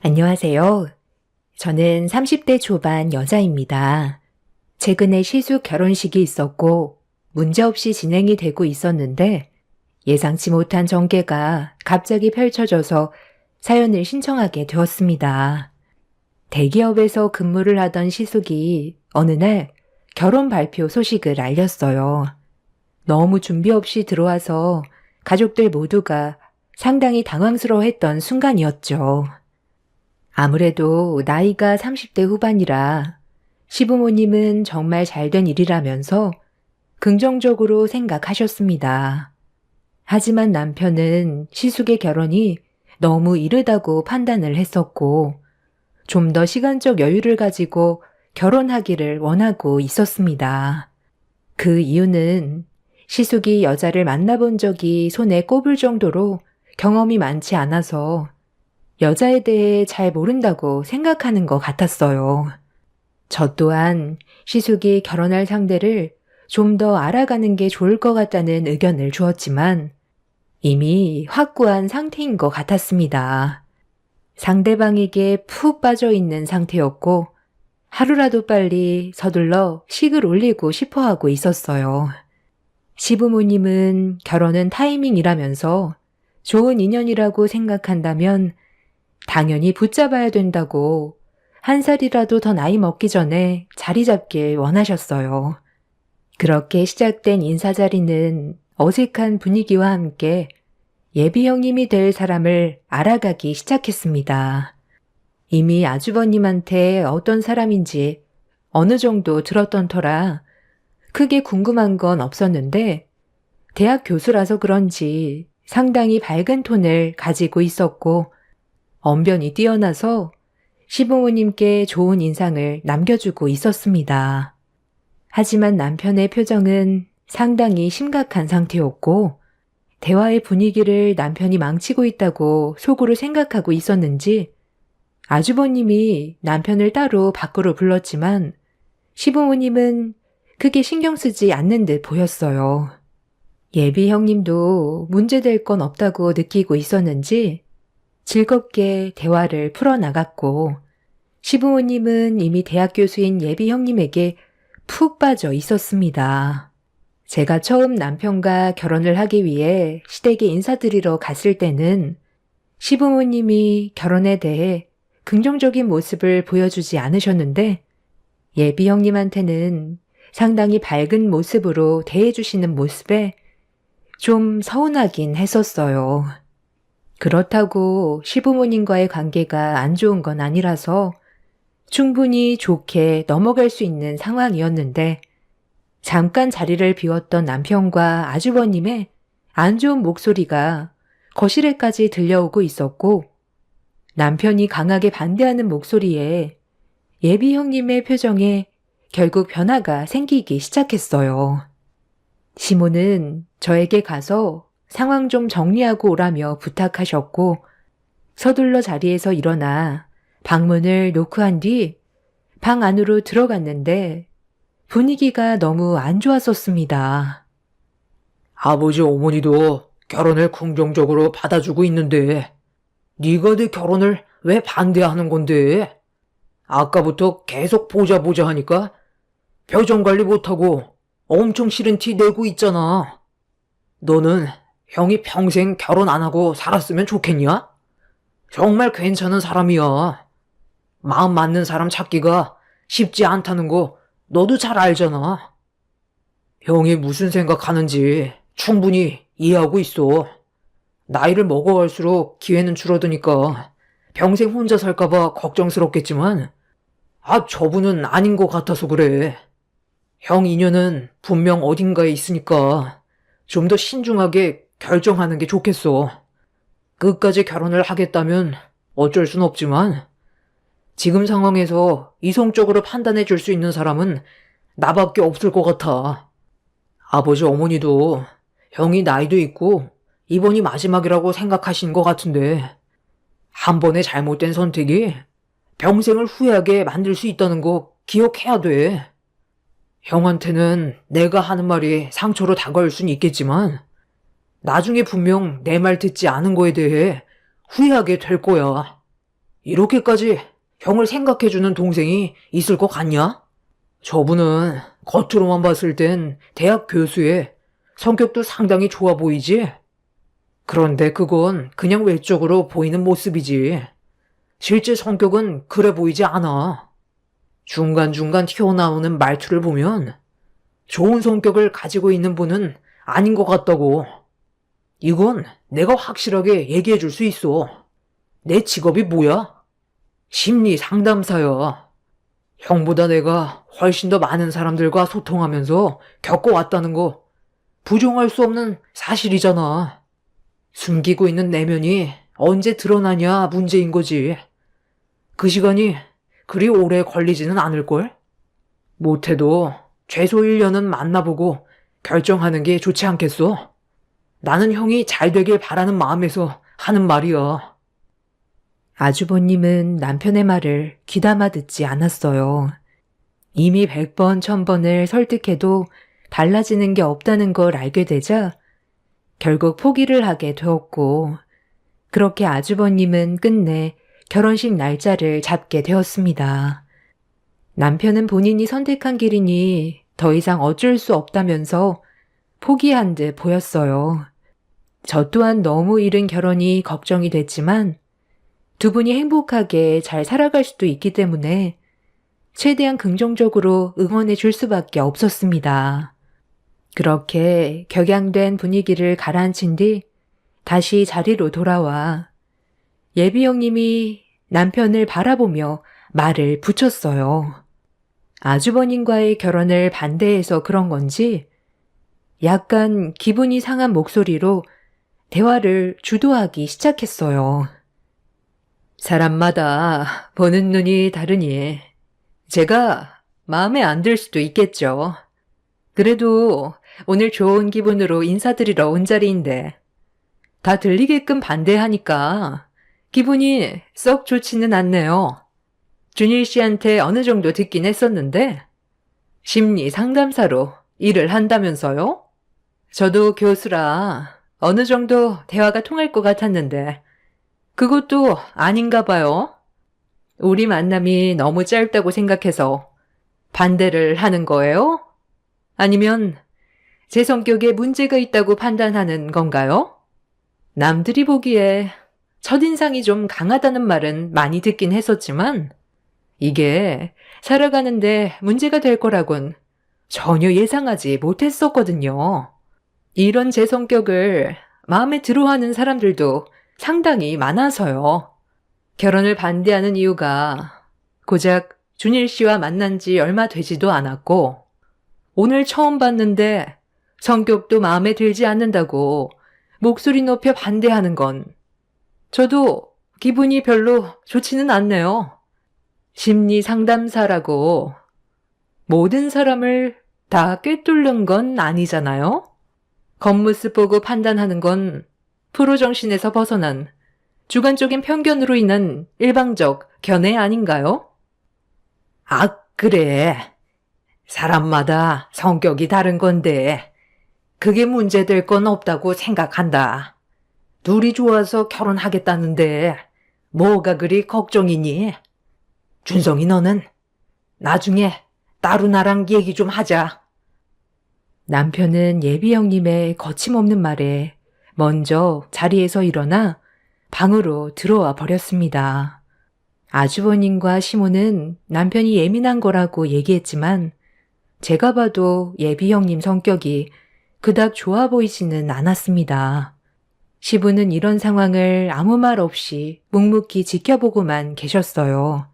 안녕하세요. 저는 30대 초반 여자입니다. 최근에 시숙 결혼식이 있었고 문제없이 진행이 되고 있었는데 예상치 못한 전개가 갑자기 펼쳐져서 사연을 신청하게 되었습니다. 대기업에서 근무를 하던 시숙이 어느 날 결혼 발표 소식을 알렸어요. 너무 준비 없이 들어와서 가족들 모두가 상당히 당황스러워했던 순간이었죠. 아무래도 나이가 30대 후반이라 시부모님은 정말 잘된 일이라면서 긍정적으로 생각하셨습니다. 하지만 남편은 시숙의 결혼이 너무 이르다고 판단을 했었고 좀 더 시간적 여유를 가지고 결혼하기를 원하고 있었습니다. 그 이유는 시숙이 여자를 만나본 적이 손에 꼽을 정도로 경험이 많지 않아서 여자에 대해 잘 모른다고 생각하는 것 같았어요. 저 또한 시숙이 결혼할 상대를 좀 더 알아가는 게 좋을 것 같다는 의견을 주었지만 이미 확고한 상태인 것 같았습니다. 상대방에게 푹 빠져 있는 상태였고 하루라도 빨리 서둘러 식을 올리고 싶어 하고 있었어요. 시부모님은 결혼은 타이밍이라면서 좋은 인연이라고 생각한다면 당연히 붙잡아야 된다고 한 살이라도 더 나이 먹기 전에 자리 잡길 원하셨어요. 그렇게 시작된 인사자리는 어색한 분위기와 함께 예비 형님이 될 사람을 알아가기 시작했습니다. 이미 아주버님한테 어떤 사람인지 어느 정도 들었던 터라 크게 궁금한 건 없었는데 대학 교수라서 그런지 상당히 밝은 톤을 가지고 있었고 언변이 뛰어나서 시부모님께 좋은 인상을 남겨주고 있었습니다. 하지만 남편의 표정은 상당히 심각한 상태였고 대화의 분위기를 남편이 망치고 있다고 속으로 생각하고 있었는지 아주버님이 남편을 따로 밖으로 불렀지만 시부모님은 크게 신경 쓰지 않는 듯 보였어요. 예비 형님도 문제될 건 없다고 느끼고 있었는지 즐겁게 대화를 풀어나갔고 시부모님은 이미 대학 교수인 예비 형님에게 푹 빠져 있었습니다. 제가 처음 남편과 결혼을 하기 위해 시댁에 인사드리러 갔을 때는 시부모님이 결혼에 대해 긍정적인 모습을 보여주지 않으셨는데 예비 형님한테는 상당히 밝은 모습으로 대해주시는 모습에 좀 서운하긴 했었어요. 그렇다고 시부모님과의 관계가 안 좋은 건 아니라서 충분히 좋게 넘어갈 수 있는 상황이었는데 잠깐 자리를 비웠던 남편과 아주버님의 안 좋은 목소리가 거실에까지 들려오고 있었고 남편이 강하게 반대하는 목소리에 예비 형님의 표정에 결국 변화가 생기기 시작했어요. 시모는 저에게 가서 상황 좀 정리하고 오라며 부탁하셨고 서둘러 자리에서 일어나 방문을 노크한 뒤 방 안으로 들어갔는데 분위기가 너무 안 좋았었습니다. 아버지 어머니도 결혼을 긍정적으로 받아주고 있는데 네가 내 결혼을 왜 반대하는 건데? 아까부터 계속 보자 보자 하니까 표정 관리 못하고 엄청 싫은 티 내고 있잖아. 너는 형이 평생 결혼 안 하고 살았으면 좋겠냐? 정말 괜찮은 사람이야. 마음 맞는 사람 찾기가 쉽지 않다는 거 너도 잘 알잖아. 형이 무슨 생각하는지 충분히 이해하고 있어. 나이를 먹어갈수록 기회는 줄어드니까 평생 혼자 살까봐 걱정스럽겠지만 저분은 아닌 것 같아서 그래. 형 인연은 분명 어딘가에 있으니까 좀 더 신중하게 결정하는 게 좋겠어. 끝까지 결혼을 하겠다면 어쩔 순 없지만 지금 상황에서 이성적으로 판단해 줄 수 있는 사람은 나밖에 없을 것 같아. 아버지 어머니도 형이 나이도 있고 이번이 마지막이라고 생각하신 것 같은데 한 번의 잘못된 선택이 평생을 후회하게 만들 수 있다는 거 기억해야 돼. 형한테는 내가 하는 말이 상처로 다가올 순 있겠지만 나중에 분명 내 말 듣지 않은 거에 대해 후회하게 될 거야. 이렇게까지 형을 생각해주는 동생이 있을 것 같냐? 저분은 겉으로만 봤을 땐 대학 교수에 성격도 상당히 좋아 보이지? 그런데 그건 그냥 외적으로 보이는 모습이지. 실제 성격은 그래 보이지 않아. 중간중간 튀어나오는 말투를 보면 좋은 성격을 가지고 있는 분은 아닌 것 같다고. 이건 내가 확실하게 얘기해 줄 수 있어. 내 직업이 뭐야? 심리 상담사야. 형보다 내가 훨씬 더 많은 사람들과 소통하면서 겪어왔다는 거 부정할 수 없는 사실이잖아. 숨기고 있는 내면이 언제 드러나냐 문제인 거지. 그 시간이 그리 오래 걸리지는 않을걸? 못해도 최소 1년은 만나보고 결정하는 게 좋지 않겠어? 나는 형이 잘 되길 바라는 마음에서 하는 말이야. 아주버님은 남편의 말을 귀담아 듣지 않았어요. 이미 100번, 1000번을 설득해도 달라지는 게 없다는 걸 알게 되자 결국 포기를 하게 되었고, 그렇게 아주버님은 끝내 결혼식 날짜를 잡게 되었습니다. 남편은 본인이 선택한 길이니 더 이상 어쩔 수 없다면서 포기한 듯 보였어요. 저 또한 너무 이른 결혼이 걱정이 됐지만 두 분이 행복하게 잘 살아갈 수도 있기 때문에 최대한 긍정적으로 응원해 줄 수밖에 없었습니다. 그렇게 격양된 분위기를 가라앉힌 뒤 다시 자리로 돌아와 예비 형님이 남편을 바라보며 말을 붙였어요. 아주버님과의 결혼을 반대해서 그런 건지 약간 기분이 상한 목소리로 대화를 주도하기 시작했어요. 사람마다 보는 눈이 다르니 제가 마음에 안 들 수도 있겠죠. 그래도 오늘 좋은 기분으로 인사드리러 온 자리인데 다 들리게끔 반대하니까 기분이 썩 좋지는 않네요. 준일 씨한테 어느 정도 듣긴 했었는데 심리 상담사로 일을 한다면서요? 저도 교수라 어느 정도 대화가 통할 것 같았는데 그것도 아닌가 봐요. 우리 만남이 너무 짧다고 생각해서 반대를 하는 거예요? 아니면 제 성격에 문제가 있다고 판단하는 건가요? 남들이 보기에 첫인상이 좀 강하다는 말은 많이 듣긴 했었지만 이게 살아가는데 문제가 될 거라곤 전혀 예상하지 못했었거든요. 이런 제 성격을 마음에 들어하는 사람들도 상당히 많아서요. 결혼을 반대하는 이유가 고작 준일 씨와 만난 지 얼마 되지도 않았고 오늘 처음 봤는데 성격도 마음에 들지 않는다고 목소리 높여 반대하는 건 저도 기분이 별로 좋지는 않네요. 심리 상담사라고 모든 사람을 다 꿰뚫는 건 아니잖아요? 겉모습 보고 판단하는 건 프로 정신에서 벗어난 주관적인 편견으로 인한 일방적 견해 아닌가요? 아, 그래. 사람마다 성격이 다른 건데 그게 문제될 건 없다고 생각한다. 둘이 좋아서 결혼하겠다는데 뭐가 그리 걱정이니? 준성이 너는 나중에 따로 나랑 얘기 좀 하자. 남편은 예비 형님의 거침없는 말에 먼저 자리에서 일어나 방으로 들어와 버렸습니다. 아주버님과 시모는 남편이 예민한 거라고 얘기했지만 제가 봐도 예비 형님 성격이 그닥 좋아 보이지는 않았습니다. 시부는 이런 상황을 아무 말 없이 묵묵히 지켜보고만 계셨어요.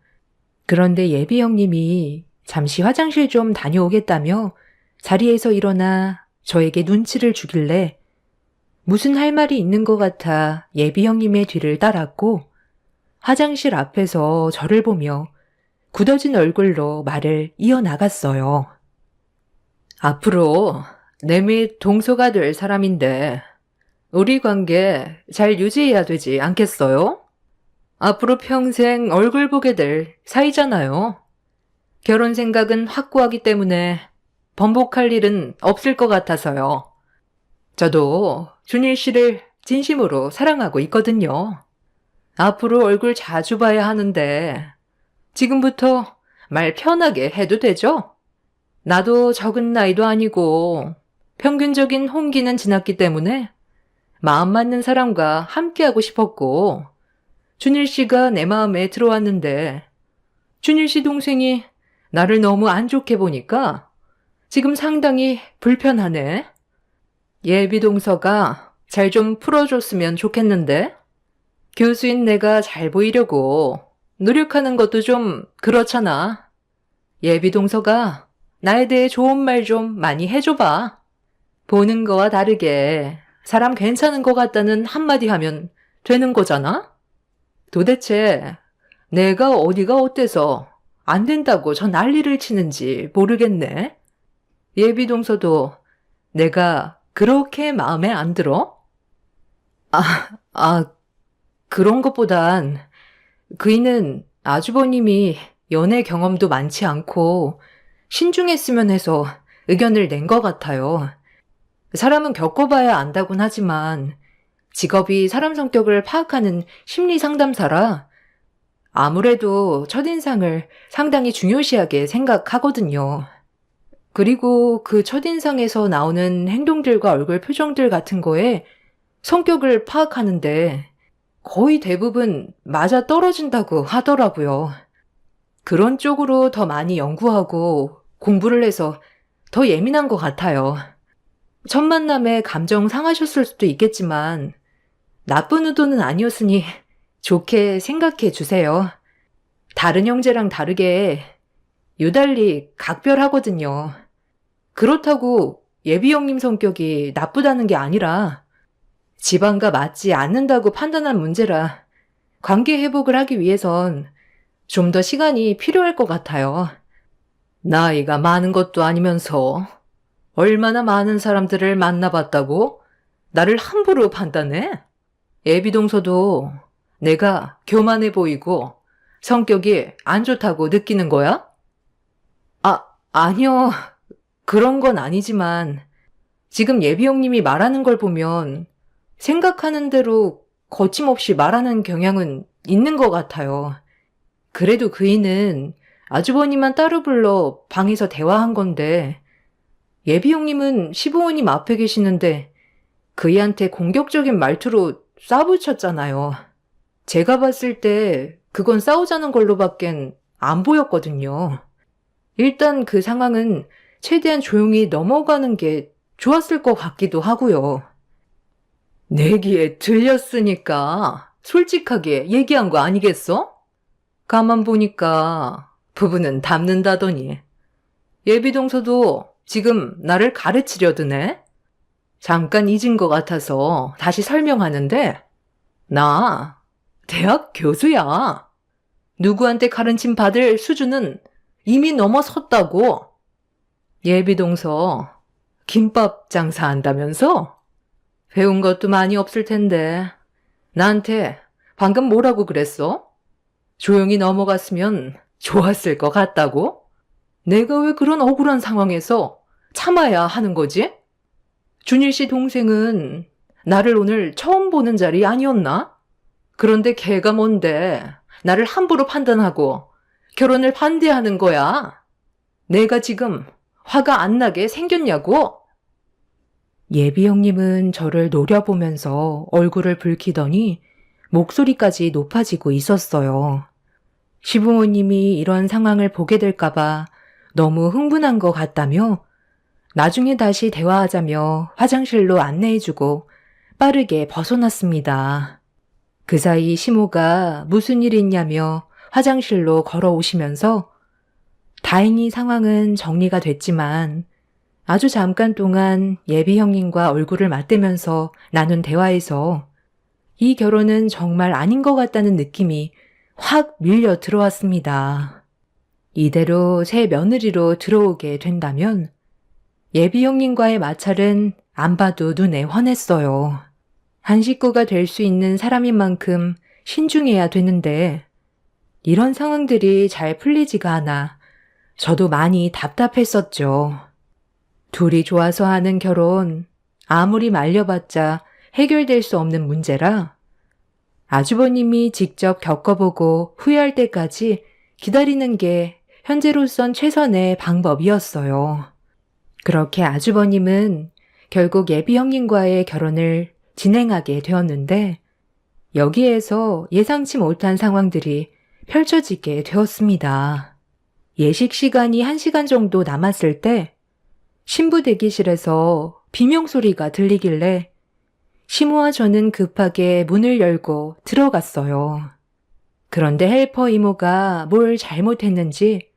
그런데 예비 형님이 잠시 화장실 좀 다녀오겠다며 자리에서 일어나 저에게 눈치를 주길래 무슨 할 말이 있는 것 같아 예비 형님의 뒤를 따랐고 화장실 앞에서 저를 보며 굳어진 얼굴로 말을 이어나갔어요. 앞으로 내 및 동서가 될 사람인데 우리 관계 잘 유지해야 되지 않겠어요? 앞으로 평생 얼굴 보게 될 사이잖아요. 결혼 생각은 확고하기 때문에 번복할 일은 없을 것 같아서요. 저도 준일 씨를 진심으로 사랑하고 있거든요. 앞으로 얼굴 자주 봐야 하는데 지금부터 말 편하게 해도 되죠? 나도 적은 나이도 아니고 평균적인 홍기는 지났기 때문에 마음 맞는 사람과 함께하고 싶었고 준일 씨가 내 마음에 들어왔는데 준일 씨 동생이 나를 너무 안 좋게 보니까 지금 상당히 불편하네. 예비 동서가 잘 좀 풀어줬으면 좋겠는데 교수인 내가 잘 보이려고 노력하는 것도 좀 그렇잖아. 예비 동서가 나에 대해 좋은 말 좀 많이 해줘봐. 보는 거와 다르게 사람 괜찮은 것 같다는 한마디 하면 되는 거잖아? 도대체 내가 어디가 어때서 안 된다고 저 난리를 치는지 모르겠네. 예비 동서도 내가 그렇게 마음에 안 들어? 아, 그런 것보단 그이는 아주버님이 연애 경험도 많지 않고 신중했으면 해서 의견을 낸 것 같아요. 사람은 겪어봐야 안다곤 하지만 직업이 사람 성격을 파악하는 심리 상담사라 아무래도 첫인상을 상당히 중요시하게 생각하거든요. 그리고 그 첫인상에서 나오는 행동들과 얼굴 표정들 같은 거에 성격을 파악하는데 거의 대부분 맞아 떨어진다고 하더라고요. 그런 쪽으로 더 많이 연구하고 공부를 해서 더 예민한 것 같아요. 첫 만남에 감정 상하셨을 수도 있겠지만 나쁜 의도는 아니었으니 좋게 생각해 주세요. 다른 형제랑 다르게 유달리 각별하거든요. 그렇다고 예비 형님 성격이 나쁘다는 게 아니라 집안과 맞지 않는다고 판단한 문제라 관계 회복을 하기 위해선 좀 더 시간이 필요할 것 같아요. 나이가 많은 것도 아니면서 얼마나 많은 사람들을 만나봤다고 나를 함부로 판단해? 예비 동서도 내가 교만해 보이고 성격이 안 좋다고 느끼는 거야? 아니요. 그런 건 아니지만 지금 예비 형님이 말하는 걸 보면 생각하는 대로 거침없이 말하는 경향은 있는 것 같아요. 그래도 그이는 아주버님만 따로 불러 방에서 대화한 건데 예비 형님은 시부모님 앞에 계시는데 그이한테 공격적인 말투로 싸붙였잖아요. 제가 봤을 때 그건 싸우자는 걸로밖엔 안 보였거든요. 일단 그 상황은 최대한 조용히 넘어가는 게 좋았을 것 같기도 하고요. 내기에 들렸으니까 솔직하게 얘기한 거 아니겠어? 가만 보니까 부부는 닮는다더니 예비 동서도 지금 나를 가르치려 드네? 잠깐 잊은 것 같아서 다시 설명하는데 나 대학 교수야. 누구한테 가르침 받을 수준은 이미 넘어섰다고. 예비 동서 김밥 장사한다면서? 배운 것도 많이 없을 텐데 나한테 방금 뭐라고 그랬어? 조용히 넘어갔으면 좋았을 것 같다고? 내가 왜 그런 억울한 상황에서 참아야 하는 거지? 준일 씨 동생은 나를 오늘 처음 보는 자리 아니었나? 그런데 걔가 뭔데 나를 함부로 판단하고 결혼을 반대하는 거야? 내가 지금 화가 안 나게 생겼냐고? 예비 형님은 저를 노려보면서 얼굴을 붉히더니 목소리까지 높아지고 있었어요. 시부모님이 이런 상황을 보게 될까봐 너무 흥분한 것 같다며 나중에 다시 대화하자며 화장실로 안내해주고 빠르게 벗어났습니다. 그 사이 시모가 무슨 일 있냐며 화장실로 걸어오시면서 다행히 상황은 정리가 됐지만 아주 잠깐 동안 예비 형님과 얼굴을 맞대면서 나눈 대화에서 이 결혼은 정말 아닌 것 같다는 느낌이 확 밀려 들어왔습니다. 이대로 새 며느리로 들어오게 된다면 예비 형님과의 마찰은 안 봐도 눈에 훤했어요. 한 식구가 될 수 있는 사람인 만큼 신중해야 되는데 이런 상황들이 잘 풀리지가 않아 저도 많이 답답했었죠. 둘이 좋아서 하는 결혼, 아무리 말려봤자 해결될 수 없는 문제라 아주버님이 직접 겪어보고 후회할 때까지 기다리는 게 현재로선 최선의 방법이었어요. 그렇게 아주버님은 결국 예비 형님과의 결혼을 진행하게 되었는데 여기에서 예상치 못한 상황들이 펼쳐지게 되었습니다. 예식 시간이 1시간 정도 남았을 때 신부 대기실에서 비명소리가 들리길래 시모와 저는 급하게 문을 열고 들어갔어요. 그런데 헬퍼 이모가 뭘 잘못했는지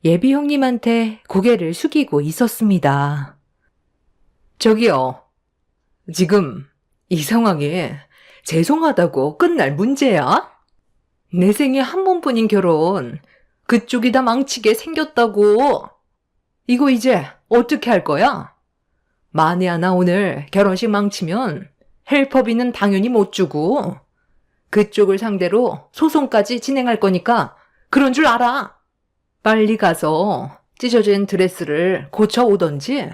예비 형님한테 고개를 숙이고 있었습니다. 저기요, 지금 이 상황에 죄송하다고 끝날 문제야? 내 생에 한 번뿐인 결혼 그쪽이 다 망치게 생겼다고. 이거 이제 어떻게 할 거야? 만에 하나 오늘 결혼식 망치면 헬퍼비는 당연히 못 주고 그쪽을 상대로 소송까지 진행할 거니까 그런 줄 알아. 빨리 가서 찢어진 드레스를 고쳐 오던지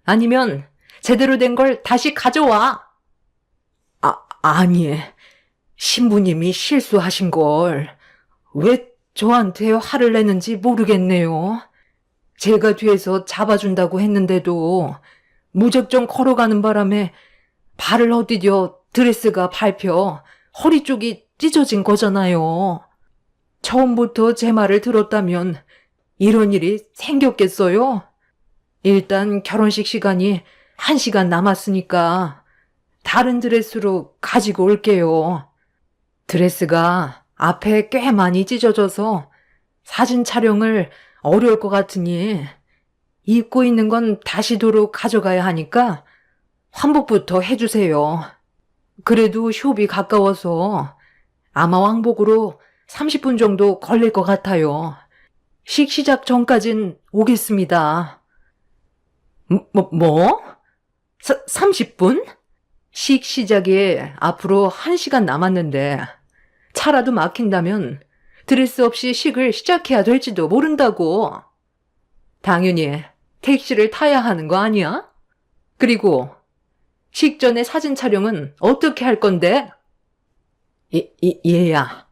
아니면 제대로 된 걸 다시 가져와. 아니, 신부님이 실수하신 걸 왜 저한테 화를 내는지 모르겠네요. 제가 뒤에서 잡아준다고 했는데도 무작정 걸어가는 바람에 발을 헛디뎌 드레스가 밟혀 허리 쪽이 찢어진 거잖아요. 처음부터 제 말을 들었다면 이런 일이 생겼겠어요? 일단 결혼식 시간이 1시간 남았으니까 다른 드레스로 가지고 올게요. 드레스가 앞에 꽤 많이 찢어져서 사진 촬영을 어려울 것 같으니 입고 있는 건 다시 도로 가져가야 하니까 환복부터 해주세요. 그래도 쇼비 가까워서 아마 왕복으로 30분 정도 걸릴 것 같아요. 식 시작 전까진 오겠습니다. 뭐? 30분? 식 시작이 앞으로 1시간 남았는데 차라도 막힌다면 드레스 없이 식을 시작해야 될지도 모른다고. 당연히 택시를 타야 하는 거 아니야? 그리고 식전에 사진 촬영은 어떻게 할 건데? 얘야,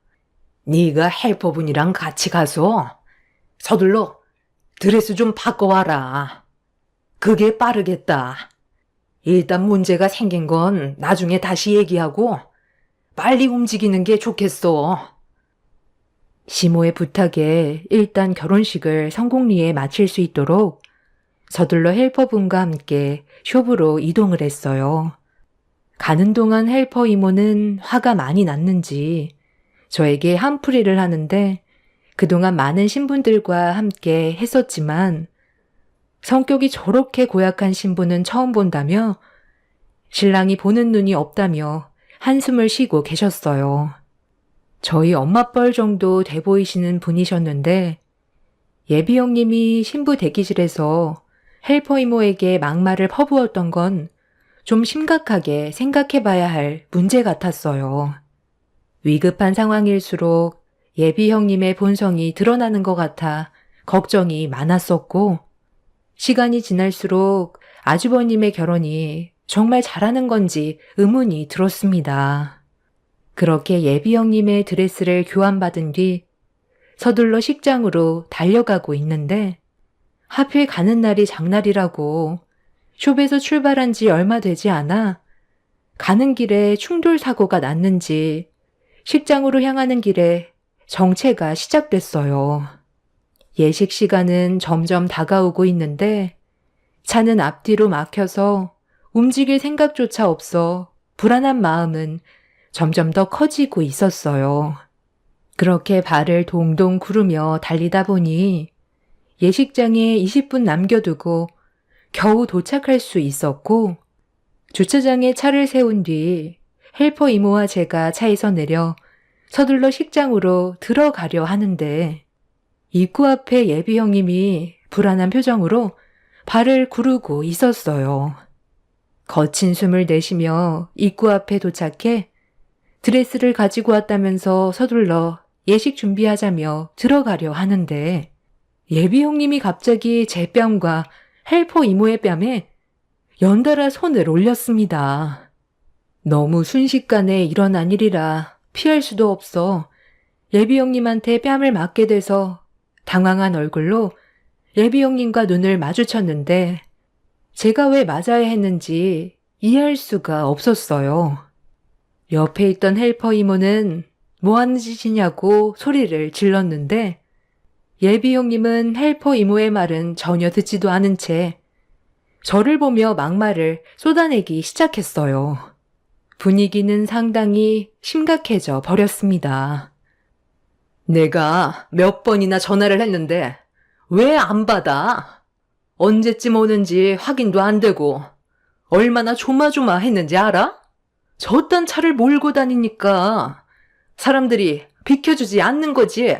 네가 헬퍼분이랑 같이 가서 서둘러 드레스 좀 바꿔와라. 그게 빠르겠다. 일단 문제가 생긴 건 나중에 다시 얘기하고 빨리 움직이는 게 좋겠어. 시모의 부탁에 일단 결혼식을 성공리에 마칠 수 있도록 서둘러 헬퍼분과 함께 숍으로 이동을 했어요. 가는 동안 헬퍼 이모는 화가 많이 났는지 저에게 한풀이를 하는데 그동안 많은 신분들과 함께 했었지만 성격이 저렇게 고약한 신부는 처음 본다며 신랑이 보는 눈이 없다며 한숨을 쉬고 계셨어요. 저희 엄마뻘 정도 돼 보이시는 분이셨는데 예비 형님이 신부 대기실에서 헬퍼 이모에게 막말을 퍼부었던 건 좀 심각하게 생각해 봐야 할 문제 같았어요. 위급한 상황일수록 예비 형님의 본성이 드러나는 것 같아 걱정이 많았었고 시간이 지날수록 아주버님의 결혼이 정말 잘하는 건지 의문이 들었습니다. 그렇게 예비 형님의 드레스를 교환받은 뒤 서둘러 식장으로 달려가고 있는데 하필 가는 날이 장날이라고 숍에서 출발한 지 얼마 되지 않아 가는 길에 충돌 사고가 났는지 식장으로 향하는 길에 정체가 시작됐어요. 예식 시간은 점점 다가오고 있는데 차는 앞뒤로 막혀서 움직일 생각조차 없어 불안한 마음은 점점 더 커지고 있었어요. 그렇게 발을 동동 구르며 달리다 보니 예식장에 20분 남겨두고 겨우 도착할 수 있었고 주차장에 차를 세운 뒤 헬퍼 이모와 제가 차에서 내려 서둘러 식장으로 들어가려 하는데 입구 앞에 예비 형님이 불안한 표정으로 발을 구르고 있었어요. 거친 숨을 내쉬며 입구 앞에 도착해 드레스를 가지고 왔다면서 서둘러 예식 준비하자며 들어가려 하는데 예비 형님이 갑자기 제 뺨과 헬퍼 이모의 뺨에 연달아 손을 올렸습니다. 너무 순식간에 일어난 일이라 피할 수도 없어 예비 형님한테 뺨을 맞게 돼서 당황한 얼굴로 예비 형님과 눈을 마주쳤는데 제가 왜 맞아야 했는지 이해할 수가 없었어요. 옆에 있던 헬퍼 이모는 뭐 하는 짓이냐고 소리를 질렀는데 예비 형님은 헬퍼 이모의 말은 전혀 듣지도 않은 채 저를 보며 막말을 쏟아내기 시작했어요. 분위기는 상당히 심각해져 버렸습니다. 내가 몇 번이나 전화를 했는데 왜 안 받아? 언제쯤 오는지 확인도 안 되고 얼마나 조마조마했는지 알아? 저딴 차를 몰고 다니니까 사람들이 비켜주지 않는 거지.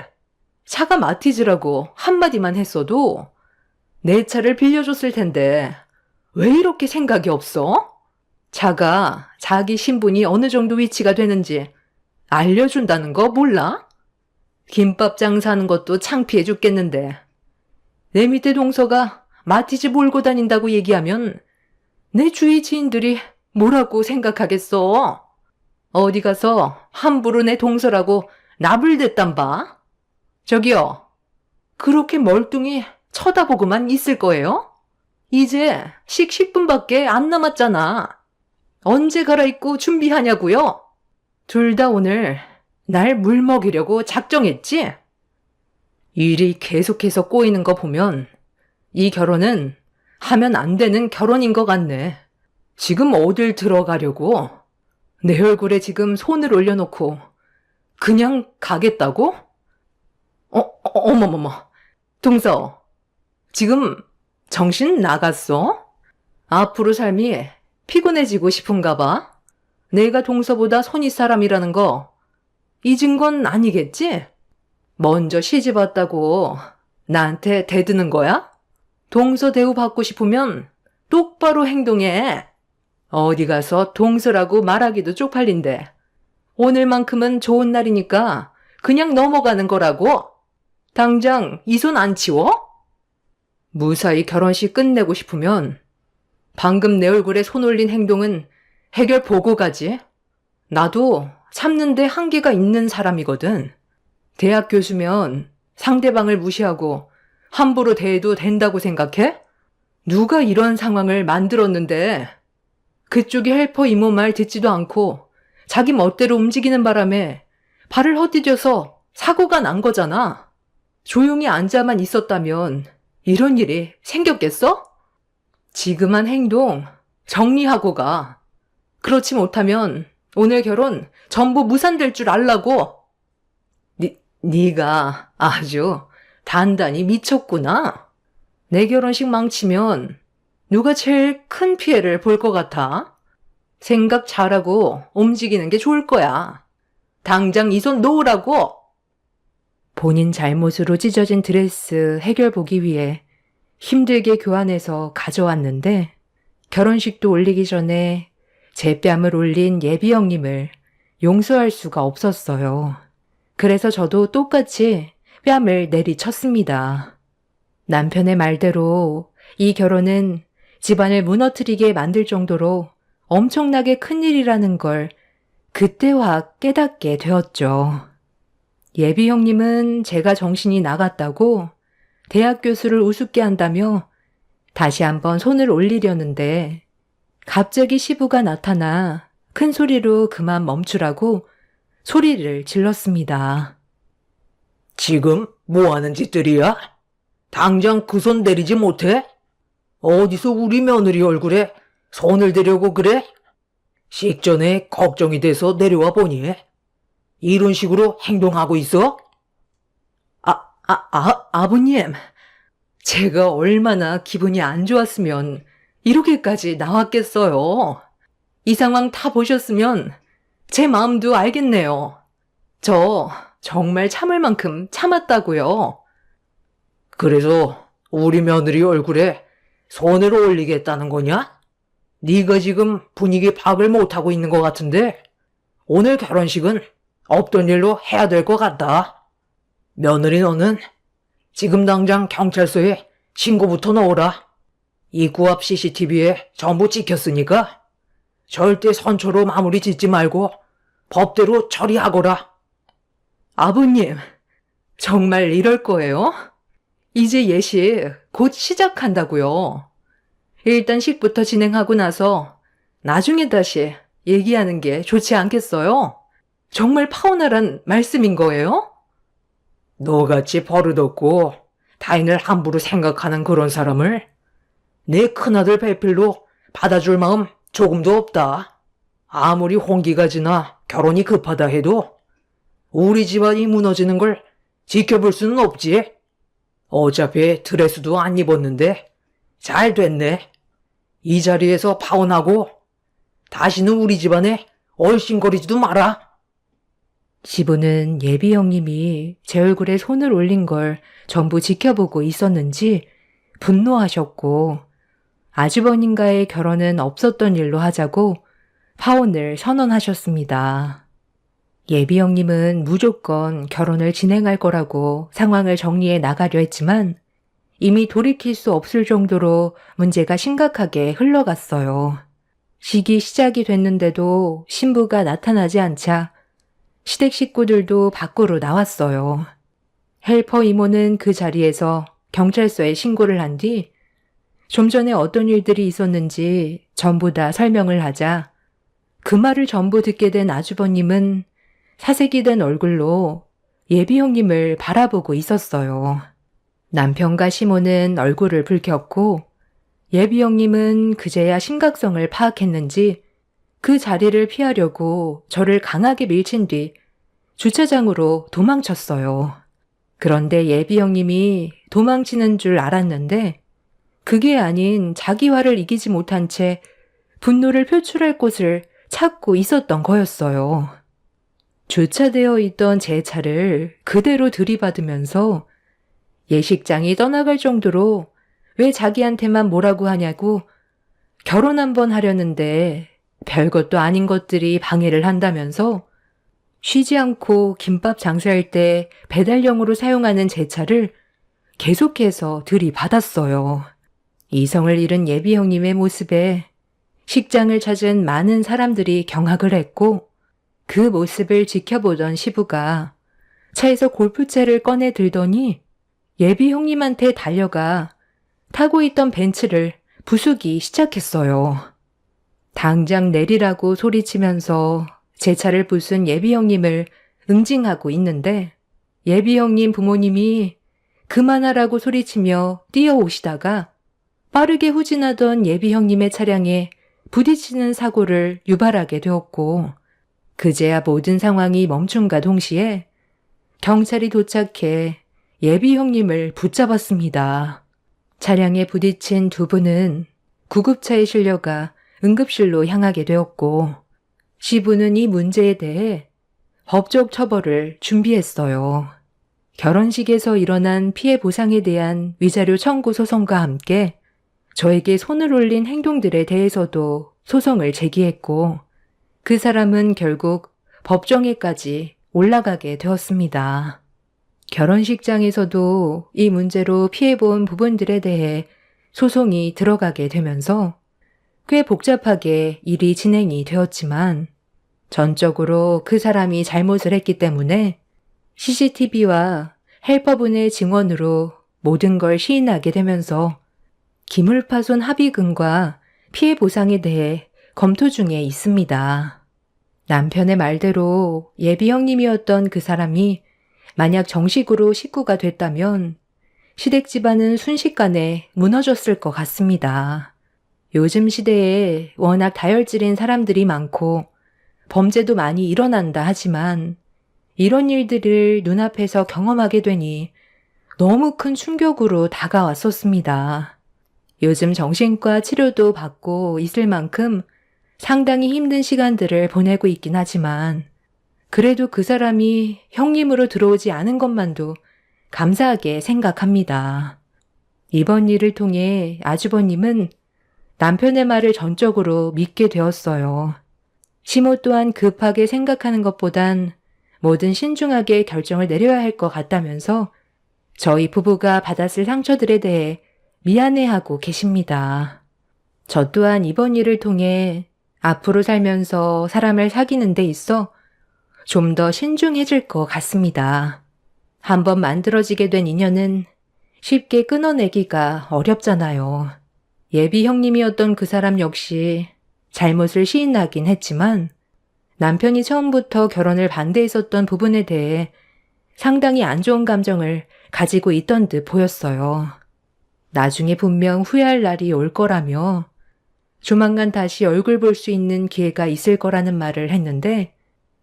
차가 마티즈라고 한마디만 했어도 내 차를 빌려줬을 텐데 왜 이렇게 생각이 없어? 차가 자기 신분이 어느 정도 위치가 되는지 알려준다는 거 몰라? 김밥 장사하는 것도 창피해 죽겠는데 내 밑에 동서가 마티즈 몰고 다닌다고 얘기하면 내 주위 지인들이 뭐라고 생각하겠어? 어디 가서 함부로 내 동서라고 나불댔단 봐? 저기요, 그렇게 멀뚱히 쳐다보고만 있을 거예요? 이제 식 10분밖에 안 남았잖아. 언제 갈아입고 준비하냐고요? 둘 다 오늘 날 물먹이려고 작정했지? 일이 계속해서 꼬이는 거 보면 이 결혼은 하면 안 되는 결혼인 것 같네. 지금 어딜 들어가려고? 내 얼굴에 지금 손을 올려놓고 그냥 가겠다고? 어머머머. 동서, 지금 정신 나갔어? 앞으로 삶이 피곤해지고 싶은가 봐? 내가 동서보다 손윗 사람이라는 거 잊은 건 아니겠지? 먼저 시집 왔다고 나한테 대드는 거야? 동서 대우 받고 싶으면 똑바로 행동해. 어디 가서 동서라고 말하기도 쪽팔린데 오늘만큼은 좋은 날이니까 그냥 넘어가는 거라고. 당장 이 손 안 치워? 무사히 결혼식 끝내고 싶으면 방금 내 얼굴에 손 올린 행동은 해결 보고 가지. 나도 참는데 한계가 있는 사람이거든. 대학 교수면 상대방을 무시하고 함부로 대해도 된다고 생각해? 누가 이런 상황을 만들었는데 그쪽이 헬퍼 이모 말 듣지도 않고 자기 멋대로 움직이는 바람에 발을 헛디뎌서 사고가 난 거잖아. 조용히 앉아만 있었다면 이런 일이 생겼겠어? 지금 한 행동 정리하고 가. 그렇지 못하면 오늘 결혼 전부 무산될 줄 알라고. 네가 아주 단단히 미쳤구나. 내 결혼식 망치면 누가 제일 큰 피해를 볼 것 같아? 생각 잘하고 움직이는 게 좋을 거야. 당장 이 손 놓으라고. 본인 잘못으로 찢어진 드레스 해결 보기 위해 힘들게 교환해서 가져왔는데 결혼식도 올리기 전에 제 뺨을 올린 예비 형님을 용서할 수가 없었어요. 그래서 저도 똑같이 뺨을 내리쳤습니다. 남편의 말대로 이 결혼은 집안을 무너뜨리게 만들 정도로 엄청나게 큰일이라는 걸 그때 확 깨닫게 되었죠. 예비 형님은 제가 정신이 나갔다고 대학 교수를 우습게 한다며 다시 한번 손을 올리려는데 갑자기 시부가 나타나 큰 소리로 그만 멈추라고 소리를 질렀습니다. 지금 뭐 하는 짓들이야? 당장 그 손 내리지 못해? 어디서 우리 며느리 얼굴에 손을 대려고 그래? 식전에 걱정이 돼서 내려와 보니 이런 식으로 행동하고 있어? 아버님, 제가 얼마나 기분이 안 좋았으면 이렇게까지 나왔겠어요. 이 상황 다 보셨으면 제 마음도 알겠네요. 저 정말 참을 만큼 참았다고요. 그래서 우리 며느리 얼굴에 손을 올리겠다는 거냐? 네가 지금 분위기 파악을 못하고 있는 것 같은데 오늘 결혼식은 없던 일로 해야 될 것 같다. 며느리 너는 지금 당장 경찰서에 신고부터 넣어라. 입구 앞 CCTV에 전부 찍혔으니까 절대 선처로 마무리 짓지 말고 법대로 처리하거라. 아버님, 정말 이럴 거예요? 이제 예식 곧 시작한다고요. 일단 식부터 진행하고 나서 나중에 다시 얘기하는 게 좋지 않겠어요? 정말 파혼하란 말씀인 거예요? 너같이 버릇없고 타인을 함부로 생각하는 그런 사람을 내 큰아들 배필로 받아줄 마음 조금도 없다. 아무리 홍기가 지나 결혼이 급하다 해도 우리 집안이 무너지는 걸 지켜볼 수는 없지. 어차피 드레스도 안 입었는데 잘 됐네. 이 자리에서 파혼하고 다시는 우리 집안에 얼씬거리지도 마라. 시부는 예비 형님이 제 얼굴에 손을 올린 걸 전부 지켜보고 있었는지 분노하셨고 아주버님과의 결혼은 없었던 일로 하자고 파혼을 선언하셨습니다. 예비 형님은 무조건 결혼을 진행할 거라고 상황을 정리해 나가려 했지만 이미 돌이킬 수 없을 정도로 문제가 심각하게 흘러갔어요. 식이 시작이 됐는데도 신부가 나타나지 않자 시댁 식구들도 밖으로 나왔어요. 헬퍼 이모는 그 자리에서 경찰서에 신고를 한 뒤 좀 전에 어떤 일들이 있었는지 전부 다 설명을 하자 그 말을 전부 듣게 된 아주버님은 사색이 된 얼굴로 예비 형님을 바라보고 있었어요. 남편과 시모는 얼굴을 붉혔고 예비 형님은 그제야 심각성을 파악했는지 그 자리를 피하려고 저를 강하게 밀친 뒤 주차장으로 도망쳤어요. 그런데 예비 형님이 도망치는 줄 알았는데 그게 아닌 자기 화를 이기지 못한 채 분노를 표출할 곳을 찾고 있었던 거였어요. 주차되어 있던 제 차를 그대로 들이받으면서 예식장이 떠나갈 정도로 왜 자기한테만 뭐라고 하냐고 결혼 한번 하려는데 별것도 아닌 것들이 방해를 한다면서 쉬지 않고 김밥 장사할 때 배달용으로 사용하는 제 차를 계속해서 들이받았어요. 이성을 잃은 예비 형님의 모습에 식장을 찾은 많은 사람들이 경악을 했고 그 모습을 지켜보던 시부가 차에서 골프채를 꺼내 들더니 예비 형님한테 달려가 타고 있던 벤츠를 부수기 시작했어요. 당장 내리라고 소리치면서 제 차를 부순 예비 형님을 응징하고 있는데 예비 형님 부모님이 그만하라고 소리치며 뛰어오시다가 빠르게 후진하던 예비 형님의 차량에 부딪히는 사고를 유발하게 되었고 그제야 모든 상황이 멈춤과 동시에 경찰이 도착해 예비 형님을 붙잡았습니다. 차량에 부딪힌 두 분은 구급차에 실려가 응급실로 향하게 되었고 시부는 이 문제에 대해 법적 처벌을 준비했어요. 결혼식에서 일어난 피해 보상에 대한 위자료 청구 소송과 함께 저에게 손을 올린 행동들에 대해서도 소송을 제기했고 그 사람은 결국 법정에까지 올라가게 되었습니다. 결혼식장에서도 이 문제로 피해본 부분들에 대해 소송이 들어가게 되면서 꽤 복잡하게 일이 진행이 되었지만 전적으로 그 사람이 잘못을 했기 때문에 CCTV와 헬퍼분의 증언으로 모든 걸 시인하게 되면서 기물파손 합의금과 피해 보상에 대해 검토 중에 있습니다. 남편의 말대로 예비 형님이었던 그 사람이 만약 정식으로 식구가 됐다면 시댁 집안은 순식간에 무너졌을 것 같습니다. 요즘 시대에 워낙 다혈질인 사람들이 많고 범죄도 많이 일어난다 하지만 이런 일들을 눈앞에서 경험하게 되니 너무 큰 충격으로 다가왔었습니다. 요즘 정신과 치료도 받고 있을 만큼 상당히 힘든 시간들을 보내고 있긴 하지만 그래도 그 사람이 형님으로 들어오지 않은 것만도 감사하게 생각합니다. 이번 일을 통해 아주버님은 남편의 말을 전적으로 믿게 되었어요. 시모 또한 급하게 생각하는 것보단 뭐든 신중하게 결정을 내려야 할 것 같다면서 저희 부부가 받았을 상처들에 대해 미안해하고 계십니다. 저 또한 이번 일을 통해 앞으로 살면서 사람을 사귀는 데 있어 좀 더 신중해질 것 같습니다. 한번 만들어지게 된 인연은 쉽게 끊어내기가 어렵잖아요. 예비 형님이었던 그 사람 역시 잘못을 시인하긴 했지만 남편이 처음부터 결혼을 반대했었던 부분에 대해 상당히 안 좋은 감정을 가지고 있던 듯 보였어요. 나중에 분명 후회할 날이 올 거라며 조만간 다시 얼굴 볼 수 있는 기회가 있을 거라는 말을 했는데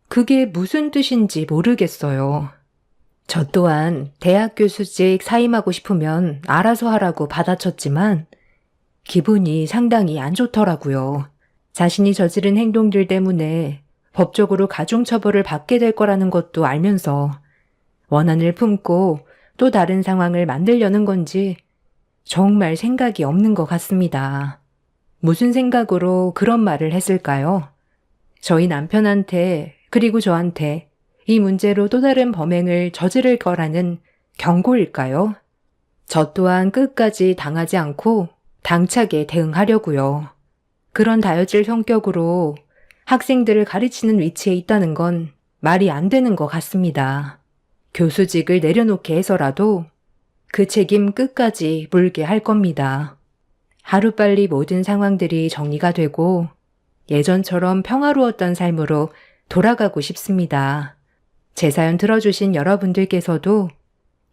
그게 무슨 뜻인지 모르겠어요. 저 또한 대학 교수직 사임하고 싶으면 알아서 하라고 받아쳤지만 기분이 상당히 안 좋더라고요. 자신이 저지른 행동들 때문에 법적으로 가중처벌을 받게 될 거라는 것도 알면서 원한을 품고 또 다른 상황을 만들려는 건지 정말 생각이 없는 것 같습니다. 무슨 생각으로 그런 말을 했을까요? 저희 남편한테 그리고 저한테 이 문제로 또 다른 범행을 저지를 거라는 경고일까요? 저 또한 끝까지 당하지 않고 당차게 대응하려고요. 그런 다혈질 성격으로 학생들을 가르치는 위치에 있다는 건 말이 안 되는 것 같습니다. 교수직을 내려놓게 해서라도 그 책임 끝까지 물게 할 겁니다. 하루빨리 모든 상황들이 정리가 되고 예전처럼 평화로웠던 삶으로 돌아가고 싶습니다. 제 사연 들어주신 여러분들께서도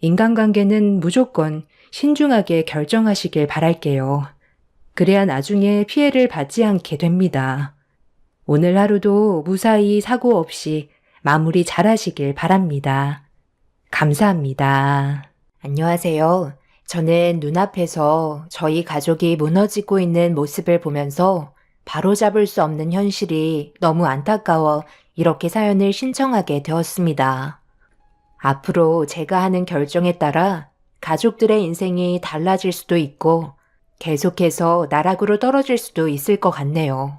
인간관계는 무조건 신중하게 결정하시길 바랄게요. 그래야 나중에 피해를 받지 않게 됩니다. 오늘 하루도 무사히 사고 없이 마무리 잘하시길 바랍니다. 감사합니다. 안녕하세요. 저는 눈앞에서 저희 가족이 무너지고 있는 모습을 보면서 바로잡을 수 없는 현실이 너무 안타까워 이렇게 사연을 신청하게 되었습니다. 앞으로 제가 하는 결정에 따라 가족들의 인생이 달라질 수도 있고 계속해서 나락으로 떨어질 수도 있을 것 같네요.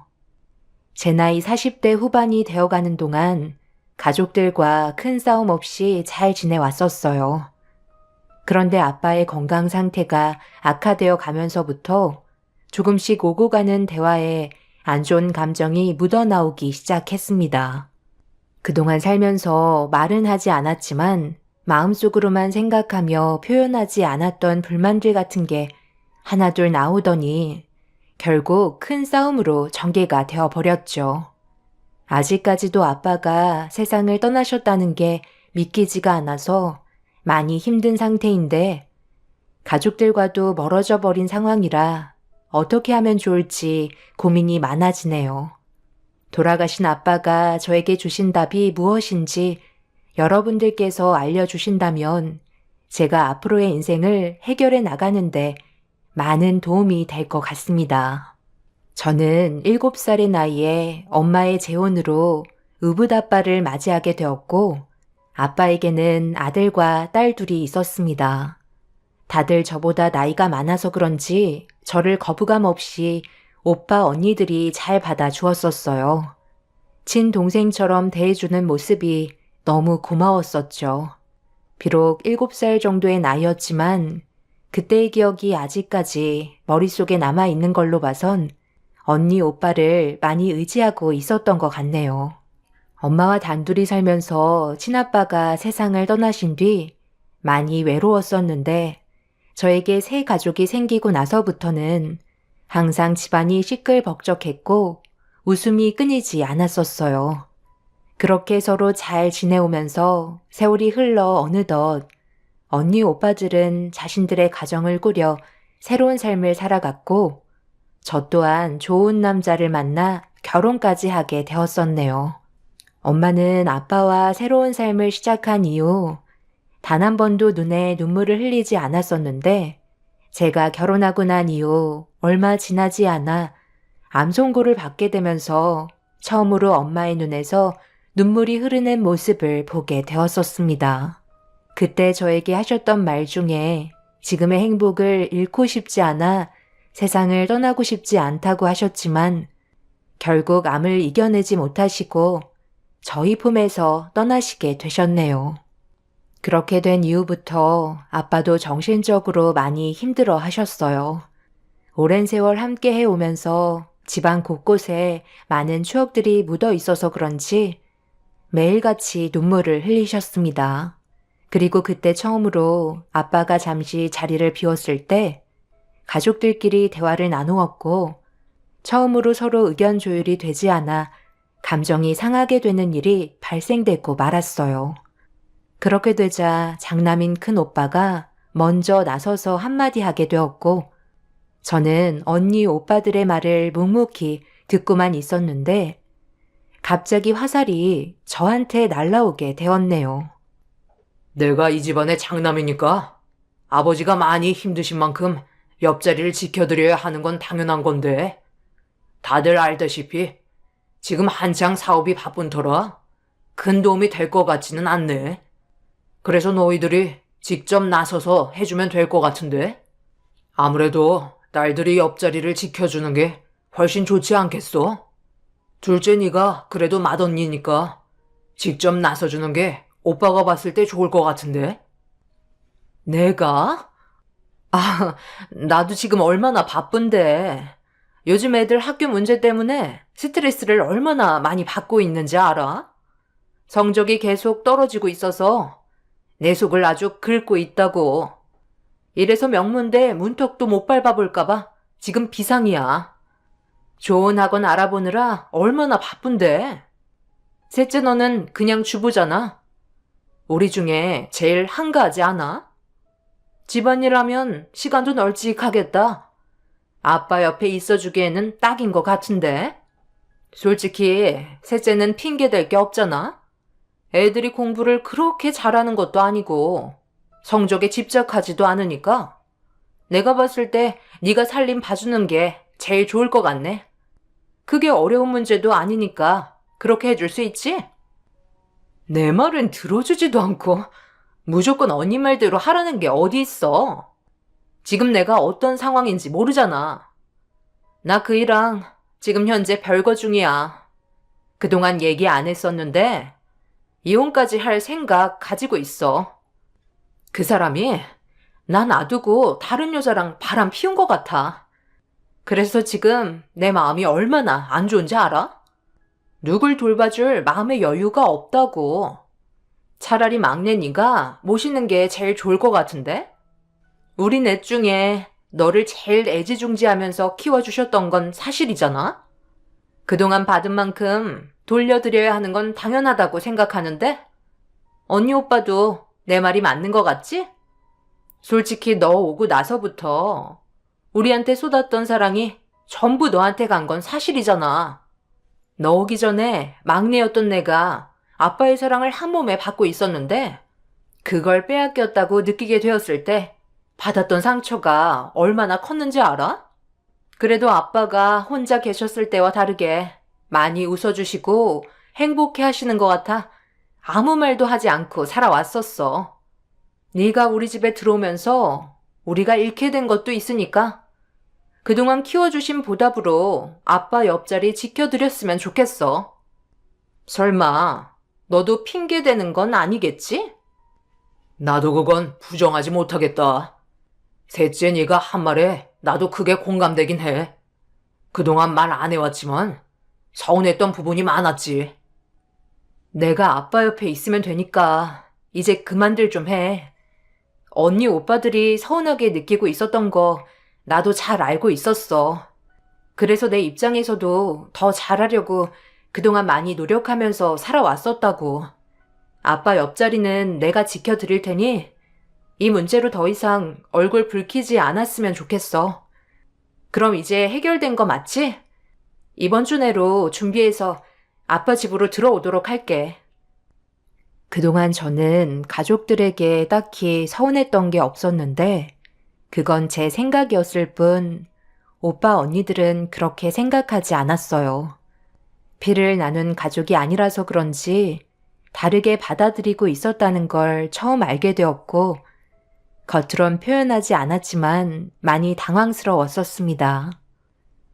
제 나이 40대 후반이 되어가는 동안 가족들과 큰 싸움 없이 잘 지내왔었어요. 그런데 아빠의 건강 상태가 악화되어 가면서부터 조금씩 오고 가는 대화에 안 좋은 감정이 묻어나오기 시작했습니다. 그동안 살면서 말은 하지 않았지만 마음속으로만 생각하며 표현하지 않았던 불만들 같은 게 하나둘 나오더니 결국 큰 싸움으로 전개가 되어버렸죠. 아직까지도 아빠가 세상을 떠나셨다는 게 믿기지가 않아서 많이 힘든 상태인데 가족들과도 멀어져 버린 상황이라 어떻게 하면 좋을지 고민이 많아지네요. 돌아가신 아빠가 저에게 주신 답이 무엇인지 여러분들께서 알려주신다면 제가 앞으로의 인생을 해결해 나가는데 많은 도움이 될 것 같습니다. 저는 7살의 나이에 엄마의 재혼으로 의붓아빠를 맞이하게 되었고 아빠에게는 아들과 딸 둘이 있었습니다. 다들 저보다 나이가 많아서 그런지 저를 거부감 없이 오빠 언니들이 잘 받아주었었어요. 친동생처럼 대해주는 모습이 너무 고마웠었죠. 비록 7살 정도의 나이였지만 그때의 기억이 아직까지 머릿속에 남아있는 걸로 봐선 언니 오빠를 많이 의지하고 있었던 것 같네요. 엄마와 단둘이 살면서 친아빠가 세상을 떠나신 뒤 많이 외로웠었는데 저에게 새 가족이 생기고 나서부터는 항상 집안이 시끌벅적했고 웃음이 끊이지 않았었어요. 그렇게 서로 잘 지내오면서 세월이 흘러 어느덧 언니 오빠들은 자신들의 가정을 꾸려 새로운 삶을 살아갔고 저 또한 좋은 남자를 만나 결혼까지 하게 되었었네요. 엄마는 아빠와 새로운 삶을 시작한 이후 단 한 번도 눈에 눈물을 흘리지 않았었는데 제가 결혼하고 난 이후 얼마 지나지 않아 암 선고를 받게 되면서 처음으로 엄마의 눈에서 눈물이 흐르는 모습을 보게 되었었습니다. 그때 저에게 하셨던 말 중에 지금의 행복을 잃고 싶지 않아 세상을 떠나고 싶지 않다고 하셨지만 결국 암을 이겨내지 못하시고 저희 품에서 떠나시게 되셨네요. 그렇게 된 이후부터 아빠도 정신적으로 많이 힘들어 하셨어요. 오랜 세월 함께 해오면서 집안 곳곳에 많은 추억들이 묻어 있어서 그런지 매일같이 눈물을 흘리셨습니다. 그리고 그때 처음으로 아빠가 잠시 자리를 비웠을 때 가족들끼리 대화를 나누었고 처음으로 서로 의견 조율이 되지 않아 감정이 상하게 되는 일이 발생되고 말았어요. 그렇게 되자 장남인 큰 오빠가 먼저 나서서 한마디 하게 되었고 저는 언니 오빠들의 말을 묵묵히 듣고만 있었는데 갑자기 화살이 저한테 날라오게 되었네요. 내가 이 집안의 장남이니까 아버지가 많이 힘드신 만큼 옆자리를 지켜드려야 하는 건 당연한 건데 다들 알다시피 지금 한창 사업이 바쁜 터라 큰 도움이 될 것 같지는 않네. 그래서 너희들이 직접 나서서 해주면 될 것 같은데 아무래도 딸들이 옆자리를 지켜주는 게 훨씬 좋지 않겠어? 둘째 네가 그래도 맏언니니까 직접 나서주는 게 오빠가 봤을 때 좋을 것 같은데? 내가? 나도 지금 얼마나 바쁜데. 요즘 애들 학교 문제 때문에 스트레스를 얼마나 많이 받고 있는지 알아? 성적이 계속 떨어지고 있어서 내 속을 아주 긁고 있다고. 이래서 명문대 문턱도 못 밟아볼까봐 지금 비상이야. 좋은 학원 알아보느라 얼마나 바쁜데. 셋째 너는 그냥 주부잖아. 우리 중에 제일 한가하지 않아? 집안일 하면 시간도 널찍하겠다. 아빠 옆에 있어주기에는 딱인 것 같은데. 솔직히 셋째는 핑계댈 게 없잖아. 애들이 공부를 그렇게 잘하는 것도 아니고 성적에 집착하지도 않으니까 내가 봤을 때 네가 살림 봐주는 게 제일 좋을 것 같네. 그게 어려운 문제도 아니니까 그렇게 해줄 수 있지? 내 말은 들어주지도 않고 무조건 언니 말대로 하라는 게 어디 있어. 지금 내가 어떤 상황인지 모르잖아. 나 그 일랑 지금 현재 별거 중이야. 그동안 얘기 안 했었는데 이혼까지 할 생각 가지고 있어. 그 사람이 나 놔두고 다른 여자랑 바람 피운 것 같아. 그래서 지금 내 마음이 얼마나 안 좋은지 알아? 누굴 돌봐줄 마음의 여유가 없다고. 차라리 막내 네가 모시는 게 제일 좋을 것 같은데? 우리 넷 중에 너를 제일 애지중지하면서 키워주셨던 건 사실이잖아? 그동안 받은 만큼 돌려드려야 하는 건 당연하다고 생각하는데? 언니 오빠도 내 말이 맞는 것 같지? 솔직히 너 오고 나서부터 우리한테 쏟았던 사랑이 전부 너한테 간 건 사실이잖아. 너 오기 전에 막내였던 내가 아빠의 사랑을 한 몸에 받고 있었는데 그걸 빼앗겼다고 느끼게 되었을 때 받았던 상처가 얼마나 컸는지 알아? 그래도 아빠가 혼자 계셨을 때와 다르게 많이 웃어주시고 행복해 하시는 것 같아 아무 말도 하지 않고 살아왔었어. 네가 우리 집에 들어오면서 우리가 잃게 된 것도 있으니까 그동안 키워주신 보답으로 아빠 옆자리 지켜드렸으면 좋겠어. 설마 너도 핑계대는 건 아니겠지? 나도 그건 부정하지 못하겠다. 셋째 네가 한 말에 나도 크게 공감되긴 해. 그동안 말 안 해왔지만 서운했던 부분이 많았지. 내가 아빠 옆에 있으면 되니까 이제 그만들 좀 해. 언니 오빠들이 서운하게 느끼고 있었던 거 나도 잘 알고 있었어. 그래서 내 입장에서도 더 잘하려고 그동안 많이 노력하면서 살아왔었다고. 아빠 옆자리는 내가 지켜드릴 테니 이 문제로 더 이상 얼굴 붉히지 않았으면 좋겠어. 그럼 이제 해결된 거 맞지? 이번 주 내로 준비해서 아빠 집으로 들어오도록 할게. 그동안 저는 가족들에게 딱히 서운했던 게 없었는데 그건 제 생각이었을 뿐 오빠 언니들은 그렇게 생각하지 않았어요. 피를 나눈 가족이 아니라서 그런지 다르게 받아들이고 있었다는 걸 처음 알게 되었고 겉으론 표현하지 않았지만 많이 당황스러웠었습니다.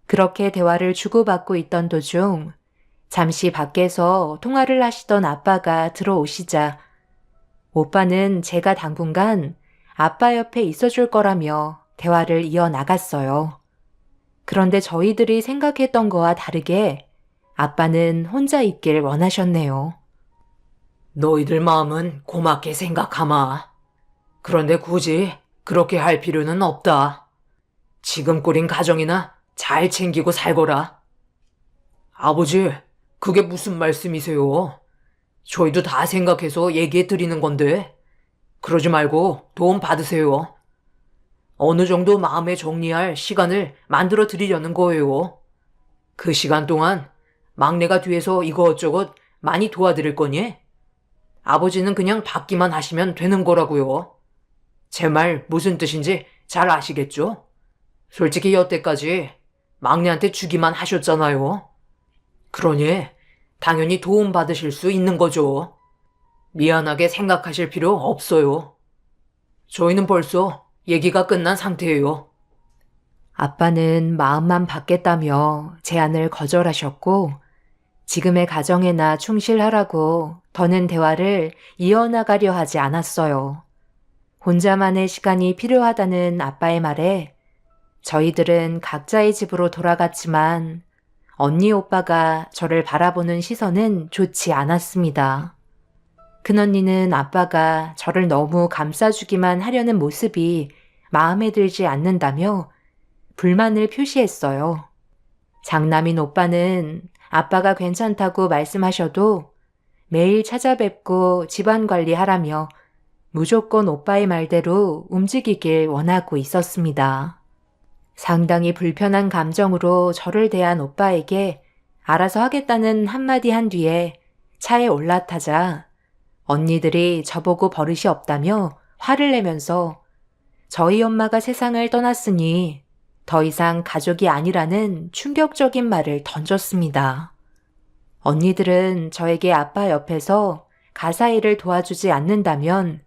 그렇게 대화를 주고받고 있던 도중 잠시 밖에서 통화를 하시던 아빠가 들어오시자 오빠는 제가 당분간 아빠 옆에 있어줄 거라며 대화를 이어나갔어요. 그런데 저희들이 생각했던 거와 다르게 아빠는 혼자 있길 원하셨네요. 너희들 마음은 고맙게 생각하마. 그런데 굳이 그렇게 할 필요는 없다. 지금 꾸린 가정이나 잘 챙기고 살거라. 아버지, 그게 무슨 말씀이세요? 저희도 다 생각해서 얘기해 드리는 건데, 그러지 말고 도움 받으세요. 어느 정도 마음에 정리할 시간을 만들어 드리려는 거예요. 그 시간 동안 막내가 뒤에서 이것저것 많이 도와드릴 거니? 아버지는 그냥 받기만 하시면 되는 거라고요. 제 말 무슨 뜻인지 잘 아시겠죠? 솔직히 여태까지 막내한테 주기만 하셨잖아요. 그러니 당연히 도움 받으실 수 있는 거죠. 미안하게 생각하실 필요 없어요. 저희는 벌써 얘기가 끝난 상태예요. 아빠는 마음만 받겠다며 제안을 거절하셨고 지금의 가정에나 충실하라고 더는 대화를 이어나가려 하지 않았어요. 혼자만의 시간이 필요하다는 아빠의 말에 저희들은 각자의 집으로 돌아갔지만 언니 오빠가 저를 바라보는 시선은 좋지 않았습니다. 큰언니는 아빠가 저를 너무 감싸주기만 하려는 모습이 마음에 들지 않는다며 불만을 표시했어요. 장남인 오빠는 아빠가 괜찮다고 말씀하셔도 매일 찾아뵙고 집안 관리하라며 무조건 오빠의 말대로 움직이길 원하고 있었습니다. 상당히 불편한 감정으로 저를 대한 오빠에게 알아서 하겠다는 한마디 한 뒤에 차에 올라타자 언니들이 저보고 버릇이 없다며 화를 내면서 저희 엄마가 세상을 떠났으니 더 이상 가족이 아니라는 충격적인 말을 던졌습니다. 언니들은 저에게 아빠 옆에서 가사 일을 도와주지 않는다면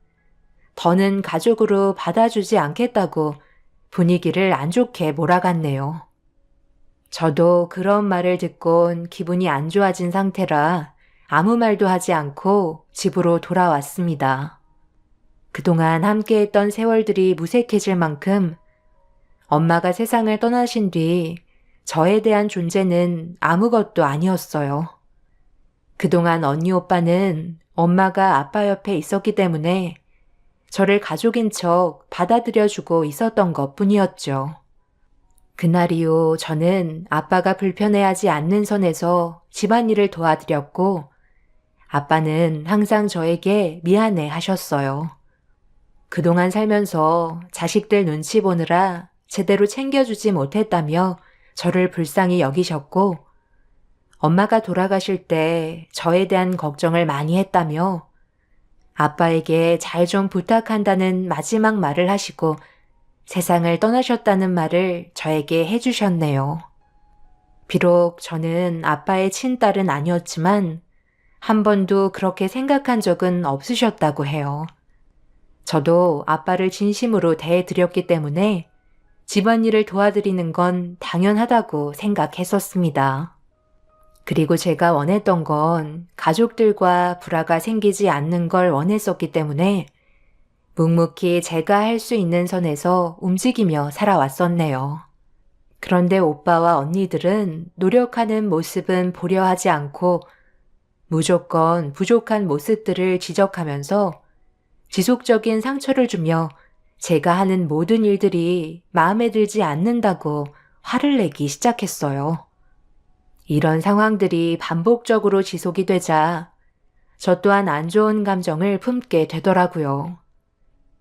더는 가족으로 받아주지 않겠다고 분위기를 안 좋게 몰아갔네요. 저도 그런 말을 듣곤 기분이 안 좋아진 상태라 아무 말도 하지 않고 집으로 돌아왔습니다. 그동안 함께했던 세월들이 무색해질 만큼 엄마가 세상을 떠나신 뒤 저에 대한 존재는 아무것도 아니었어요. 그동안 언니 오빠는 엄마가 아빠 옆에 있었기 때문에 저를 가족인 척 받아들여주고 있었던 것 뿐이었죠. 그날 이후 저는 아빠가 불편해하지 않는 선에서 집안일을 도와드렸고 아빠는 항상 저에게 미안해 하셨어요. 그동안 살면서 자식들 눈치 보느라 제대로 챙겨주지 못했다며 저를 불쌍히 여기셨고 엄마가 돌아가실 때 저에 대한 걱정을 많이 했다며 아빠에게 잘 좀 부탁한다는 마지막 말을 하시고 세상을 떠나셨다는 말을 저에게 해주셨네요. 비록 저는 아빠의 친딸은 아니었지만 한 번도 그렇게 생각한 적은 없으셨다고 해요. 저도 아빠를 진심으로 대해드렸기 때문에 집안일을 도와드리는 건 당연하다고 생각했었습니다. 그리고 제가 원했던 건 가족들과 불화가 생기지 않는 걸 원했었기 때문에 묵묵히 제가 할 수 있는 선에서 움직이며 살아왔었네요. 그런데 오빠와 언니들은 노력하는 모습은 보려 하지 않고 무조건 부족한 모습들을 지적하면서 지속적인 상처를 주며 제가 하는 모든 일들이 마음에 들지 않는다고 화를 내기 시작했어요. 이런 상황들이 반복적으로 지속이 되자 저 또한 안 좋은 감정을 품게 되더라고요.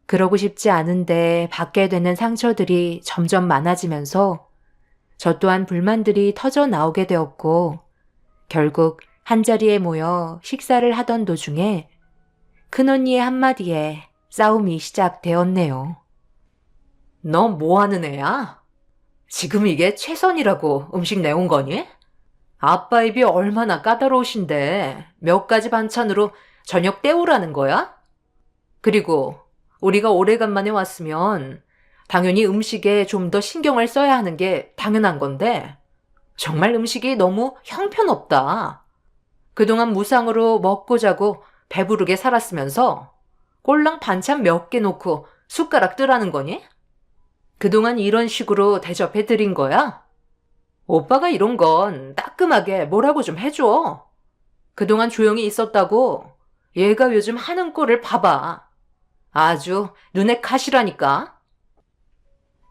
그러고 싶지 않은데 받게 되는 상처들이 점점 많아지면서 저 또한 불만들이 터져 나오게 되었고 결국 한자리에 모여 식사를 하던 도중에 큰언니의 한마디에 싸움이 시작되었네요. 너 뭐 하는 애야? 지금 이게 최선이라고 음식 내온 거니? 아빠 입이 얼마나 까다로우신데 몇 가지 반찬으로 저녁 때우라는 거야? 그리고 우리가 오래간만에 왔으면 당연히 음식에 좀 더 신경을 써야 하는 게 당연한 건데 정말 음식이 너무 형편없다. 그동안 무상으로 먹고 자고 배부르게 살았으면서 꼴랑 반찬 몇 개 놓고 숟가락 뜨라는 거니? 그동안 이런 식으로 대접해드린 거야? 오빠가 이런 건 따끔하게 뭐라고 좀 해줘. 그동안 조용히 있었다고 얘가 요즘 하는 꼴을 봐봐. 아주 눈에 가시라니까.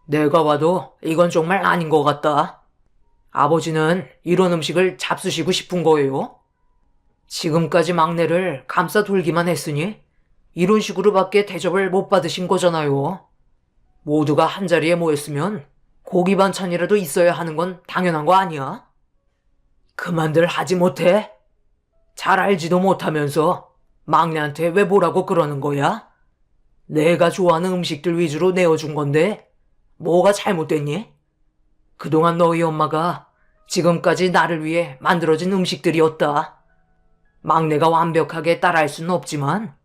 내가 봐도 이건 정말 아닌 것 같다. 아버지는 이런 음식을 잡수시고 싶은 거예요? 지금까지 막내를 감싸 돌기만 했으니 이런 식으로밖에 대접을 못 받으신 거잖아요. 모두가 한자리에 모였으면 고기 반찬이라도 있어야 하는 건 당연한 거 아니야? 그만들 하지 못해? 잘 알지도 못하면서 막내한테 왜 뭐라고 그러는 거야? 내가 좋아하는 음식들 위주로 내어준 건데 뭐가 잘못됐니? 그동안 너희 엄마가 지금까지 나를 위해 만들어진 음식들이었다. 막내가 완벽하게 따라할 수는 없지만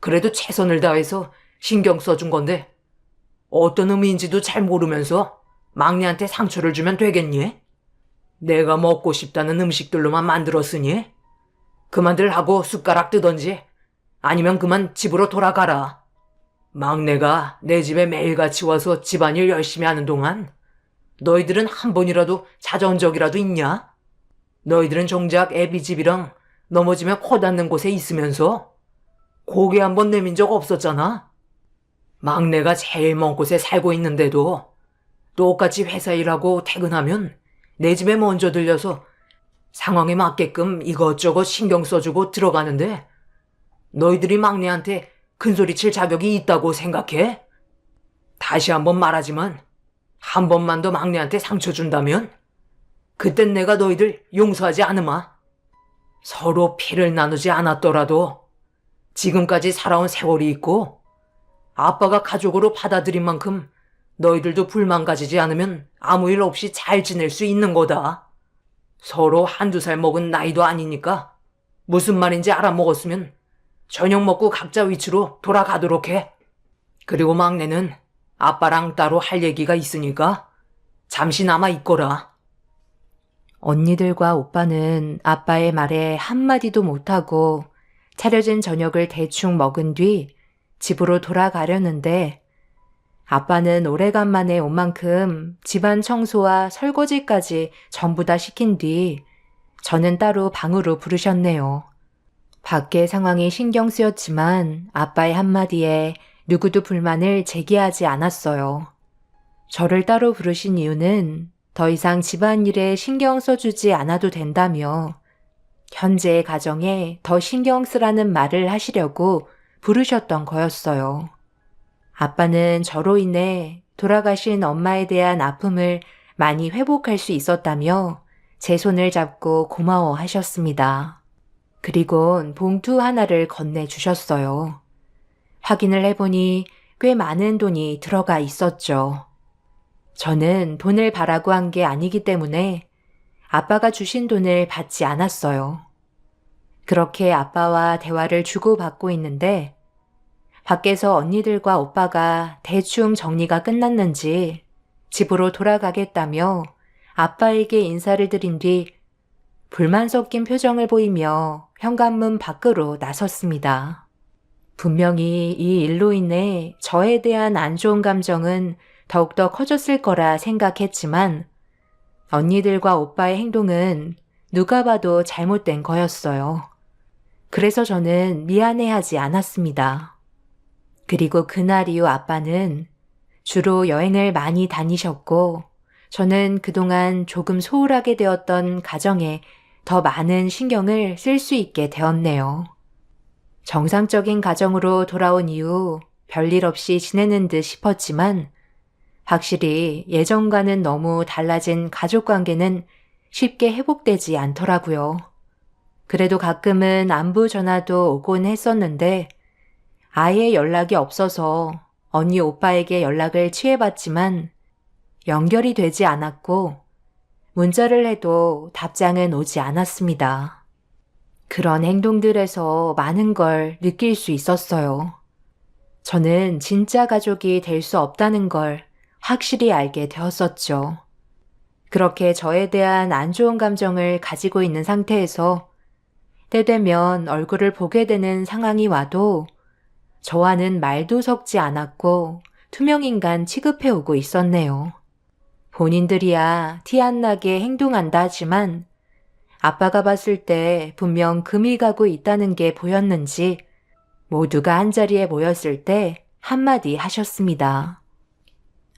그래도 최선을 다해서 신경 써준 건데 어떤 의미인지도 잘 모르면서 막내한테 상처를 주면 되겠니? 내가 먹고 싶다는 음식들로만 만들었으니 그만들 하고 숟가락 뜨던지 아니면 그만 집으로 돌아가라. 막내가 내 집에 매일같이 와서 집안일 열심히 하는 동안 너희들은 한 번이라도 찾아온 적이라도 있냐? 너희들은 정작 애비 집이랑 넘어지면 코 닿는 곳에 있으면서 고개 한 번 내민 적 없었잖아. 막내가 제일 먼 곳에 살고 있는데도 똑같이 회사 일하고 퇴근하면 내 집에 먼저 들려서 상황에 맞게끔 이것저것 신경 써주고 들어가는데 너희들이 막내한테 큰소리 칠 자격이 있다고 생각해? 다시 한번 말하지만 한 번만 더 막내한테 상처 준다면 그땐 내가 너희들 용서하지 않으마. 서로 피를 나누지 않았더라도 지금까지 살아온 세월이 있고 아빠가 가족으로 받아들인 만큼 너희들도 불만 가지지 않으면 아무 일 없이 잘 지낼 수 있는 거다. 서로 한두 살 먹은 나이도 아니니까 무슨 말인지 알아먹었으면 저녁 먹고 각자 위치로 돌아가도록 해. 그리고 막내는 아빠랑 따로 할 얘기가 있으니까 잠시 남아 있거라. 언니들과 오빠는 아빠의 말에 한마디도 못하고 차려진 저녁을 대충 먹은 뒤 집으로 돌아가려는데 아빠는 오래간만에 온 만큼 집안 청소와 설거지까지 전부 다 시킨 뒤 저는 따로 방으로 부르셨네요. 밖의 상황이 신경 쓰였지만 아빠의 한마디에 누구도 불만을 제기하지 않았어요. 저를 따로 부르신 이유는 더 이상 집안일에 신경 써주지 않아도 된다며 현재의 가정에 더 신경 쓰라는 말을 하시려고 부르셨던 거였어요. 아빠는 저로 인해 돌아가신 엄마에 대한 아픔을 많이 회복할 수 있었다며 제 손을 잡고 고마워하셨습니다. 그리곤 봉투 하나를 건네주셨어요. 확인을 해보니 꽤 많은 돈이 들어가 있었죠. 저는 돈을 바라고 한 게 아니기 때문에 아빠가 주신 돈을 받지 않았어요. 그렇게 아빠와 대화를 주고받고 있는데 밖에서 언니들과 오빠가 대충 정리가 끝났는지 집으로 돌아가겠다며 아빠에게 인사를 드린 뒤 불만 섞인 표정을 보이며 현관문 밖으로 나섰습니다. 분명히 이 일로 인해 저에 대한 안 좋은 감정은 더욱더 커졌을 거라 생각했지만 언니들과 오빠의 행동은 누가 봐도 잘못된 거였어요. 그래서 저는 미안해하지 않았습니다. 그리고 그날 이후 아빠는 주로 여행을 많이 다니셨고 저는 그동안 조금 소홀하게 되었던 가정에 더 많은 신경을 쓸 수 있게 되었네요. 정상적인 가정으로 돌아온 이후 별일 없이 지내는 듯 싶었지만 확실히 예전과는 너무 달라진 가족 관계는 쉽게 회복되지 않더라고요. 그래도 가끔은 안부 전화도 오곤 했었는데 아예 연락이 없어서 언니 오빠에게 연락을 취해봤지만 연결이 되지 않았고 문자를 해도 답장은 오지 않았습니다. 그런 행동들에서 많은 걸 느낄 수 있었어요. 저는 진짜 가족이 될 수 없다는 걸 확실히 알게 되었었죠. 그렇게 저에 대한 안 좋은 감정을 가지고 있는 상태에서 때 되면 얼굴을 보게 되는 상황이 와도 저와는 말도 섞지 않았고 투명인간 취급해오고 있었네요. 본인들이야 티 안 나게 행동한다 하지만 아빠가 봤을 때 분명 금이 가고 있다는 게 보였는지 모두가 한자리에 모였을 때 한마디 하셨습니다.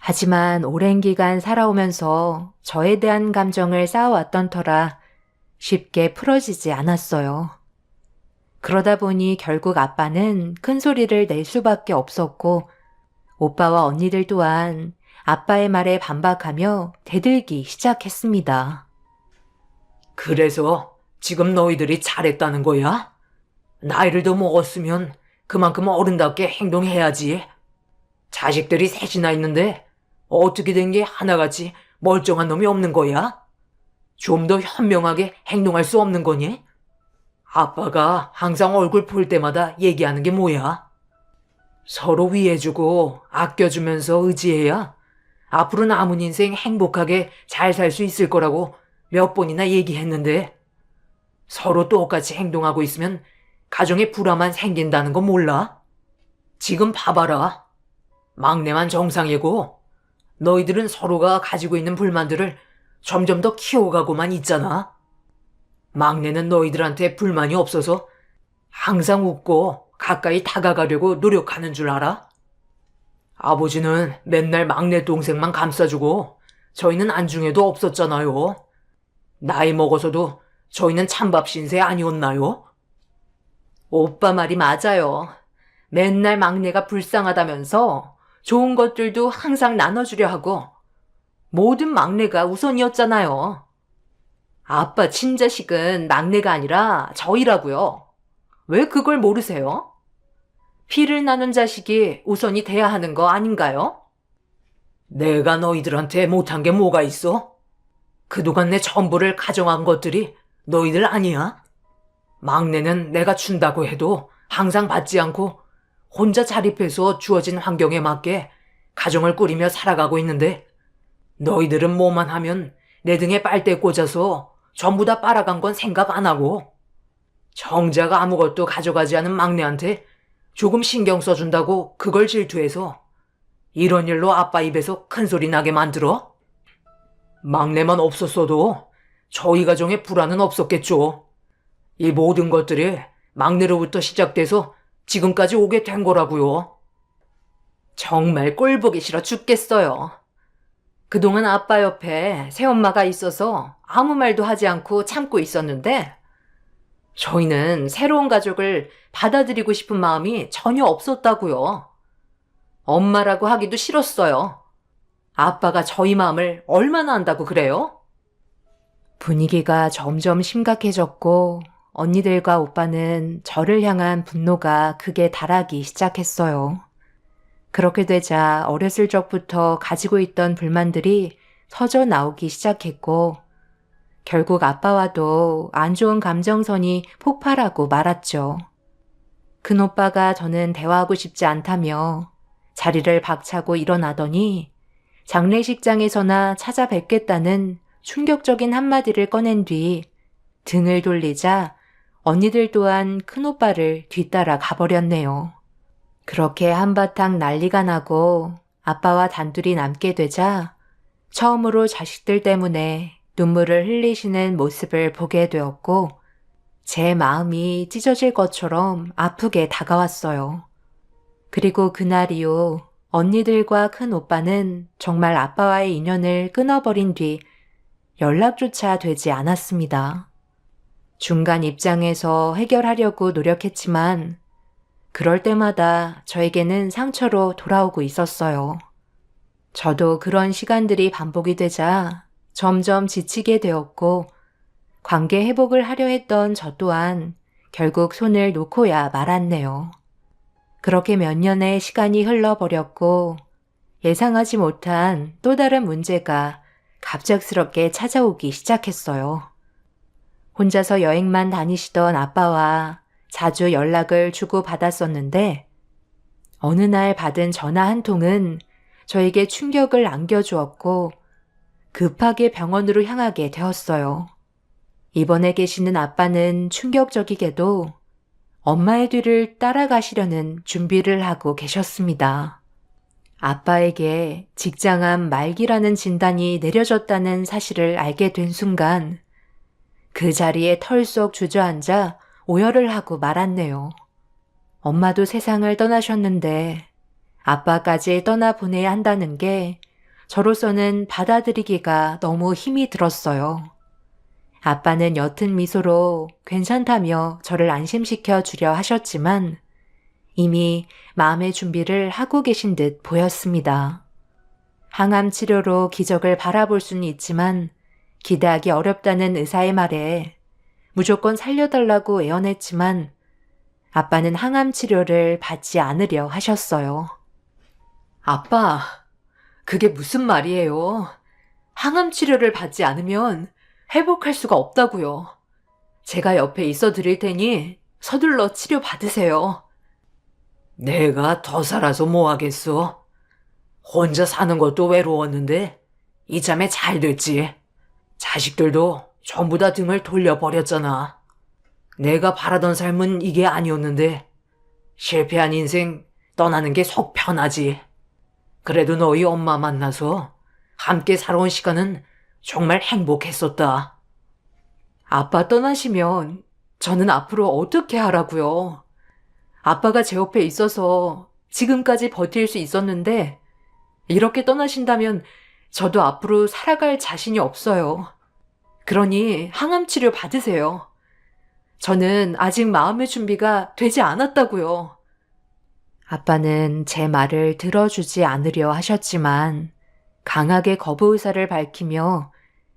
하지만 오랜 기간 살아오면서 저에 대한 감정을 쌓아왔던 터라 쉽게 풀어지지 않았어요. 그러다 보니 결국 아빠는 큰 소리를 낼 수밖에 없었고 오빠와 언니들 또한 아빠의 말에 반박하며 대들기 시작했습니다. 그래서 지금 너희들이 잘했다는 거야? 나이를 더 먹었으면 그만큼 어른답게 행동해야지. 자식들이 셋이나 있는데 어떻게 된 게 하나같이 멀쩡한 놈이 없는 거야? 좀 더 현명하게 행동할 수 없는 거니? 아빠가 항상 얼굴 볼 때마다 얘기하는 게 뭐야? 서로 위해주고 아껴주면서 의지해야 앞으로 남은 인생 행복하게 잘 살 수 있을 거라고 몇 번이나 얘기했는데 서로 똑같이 행동하고 있으면 가정에 불화만 생긴다는 거 몰라? 지금 봐봐라. 막내만 정상이고 너희들은 서로가 가지고 있는 불만들을 점점 더 키워가고만 있잖아. 막내는 너희들한테 불만이 없어서 항상 웃고 가까이 다가가려고 노력하는 줄 알아? 아버지는 맨날 막내 동생만 감싸주고 저희는 안중에도 없었잖아요. 나이 먹어서도 저희는 찬밥 신세 아니었나요? 오빠 말이 맞아요. 맨날 막내가 불쌍하다면서 좋은 것들도 항상 나눠주려 하고 모든 막내가 우선이었잖아요. 아빠 친자식은 막내가 아니라 저희라고요. 왜 그걸 모르세요? 피를 나눈 자식이 우선이 돼야 하는 거 아닌가요? 내가 너희들한테 못한 게 뭐가 있어? 그동안 내 전부를 가져간 것들이 너희들 아니야? 막내는 내가 준다고 해도 항상 받지 않고 혼자 자립해서 주어진 환경에 맞게 가정을 꾸리며 살아가고 있는데 너희들은 뭐만 하면 내 등에 빨대 꽂아서 전부 다 빨아간 건 생각 안 하고 정작 아무것도 가져가지 않은 막내한테 조금 신경 써준다고 그걸 질투해서 이런 일로 아빠 입에서 큰 소리 나게 만들어? 막내만 없었어도 저희 가정에 불화는 없었겠죠. 이 모든 것들이 막내로부터 시작돼서 지금까지 오게 된 거라고요. 정말 꼴보기 싫어 죽겠어요. 그동안 아빠 옆에 새엄마가 있어서 아무 말도 하지 않고 참고 있었는데 저희는 새로운 가족을 받아들이고 싶은 마음이 전혀 없었다고요. 엄마라고 하기도 싫었어요. 아빠가 저희 마음을 얼마나 안다고 그래요? 분위기가 점점 심각해졌고 언니들과 오빠는 저를 향한 분노가 극에 달하기 시작했어요. 그렇게 되자 어렸을 적부터 가지고 있던 불만들이 터져 나오기 시작했고 결국 아빠와도 안 좋은 감정선이 폭발하고 말았죠. 큰오빠가 저는 대화하고 싶지 않다며 자리를 박차고 일어나더니 장례식장에서나 찾아뵙겠다는 충격적인 한마디를 꺼낸 뒤 등을 돌리자 언니들 또한 큰오빠를 뒤따라 가버렸네요. 그렇게 한바탕 난리가 나고 아빠와 단둘이 남게 되자 처음으로 자식들 때문에 눈물을 흘리시는 모습을 보게 되었고 제 마음이 찢어질 것처럼 아프게 다가왔어요. 그리고 그날 이후 언니들과 큰 오빠는 정말 아빠와의 인연을 끊어버린 뒤 연락조차 되지 않았습니다. 중간 입장에서 해결하려고 노력했지만 그럴 때마다 저에게는 상처로 돌아오고 있었어요. 저도 그런 시간들이 반복이 되자 점점 지치게 되었고 관계 회복을 하려 했던 저 또한 결국 손을 놓고야 말았네요. 그렇게 몇 년의 시간이 흘러버렸고 예상하지 못한 또 다른 문제가 갑작스럽게 찾아오기 시작했어요. 혼자서 여행만 다니시던 아빠와 자주 연락을 주고받았었는데 어느 날 받은 전화 한 통은 저에게 충격을 안겨주었고 급하게 병원으로 향하게 되었어요. 입원해 계시는 아빠는 충격적이게도 엄마의 뒤를 따라가시려는 준비를 하고 계셨습니다. 아빠에게 직장암 말기라는 진단이 내려졌다는 사실을 알게 된 순간 그 자리에 털썩 주저앉아 오열을 하고 말았네요. 엄마도 세상을 떠나셨는데 아빠까지 떠나보내야 한다는 게 저로서는 받아들이기가 너무 힘이 들었어요. 아빠는 옅은 미소로 괜찮다며 저를 안심시켜 주려 하셨지만 이미 마음의 준비를 하고 계신 듯 보였습니다. 항암 치료로 기적을 바라볼 수는 있지만 기대하기 어렵다는 의사의 말에 무조건 살려달라고 애원했지만 아빠는 항암 치료를 받지 않으려 하셨어요. 아빠, 그게 무슨 말이에요? 항암 치료를 받지 않으면 회복할 수가 없다고요. 제가 옆에 있어 드릴 테니 서둘러 치료 받으세요. 내가 더 살아서 뭐 하겠어? 혼자 사는 것도 외로웠는데 이참에 잘 됐지. 자식들도 전부 다 등을 돌려버렸잖아. 내가 바라던 삶은 이게 아니었는데 실패한 인생 떠나는 게 속 편하지. 그래도 너희 엄마 만나서 함께 살아온 시간은 정말 행복했었다. 아빠 떠나시면 저는 앞으로 어떻게 하라고요? 아빠가 제 옆에 있어서 지금까지 버틸 수 있었는데 이렇게 떠나신다면 저도 앞으로 살아갈 자신이 없어요. 그러니 항암 치료 받으세요. 저는 아직 마음의 준비가 되지 않았다고요. 아빠는 제 말을 들어주지 않으려 하셨지만 강하게 거부 의사를 밝히며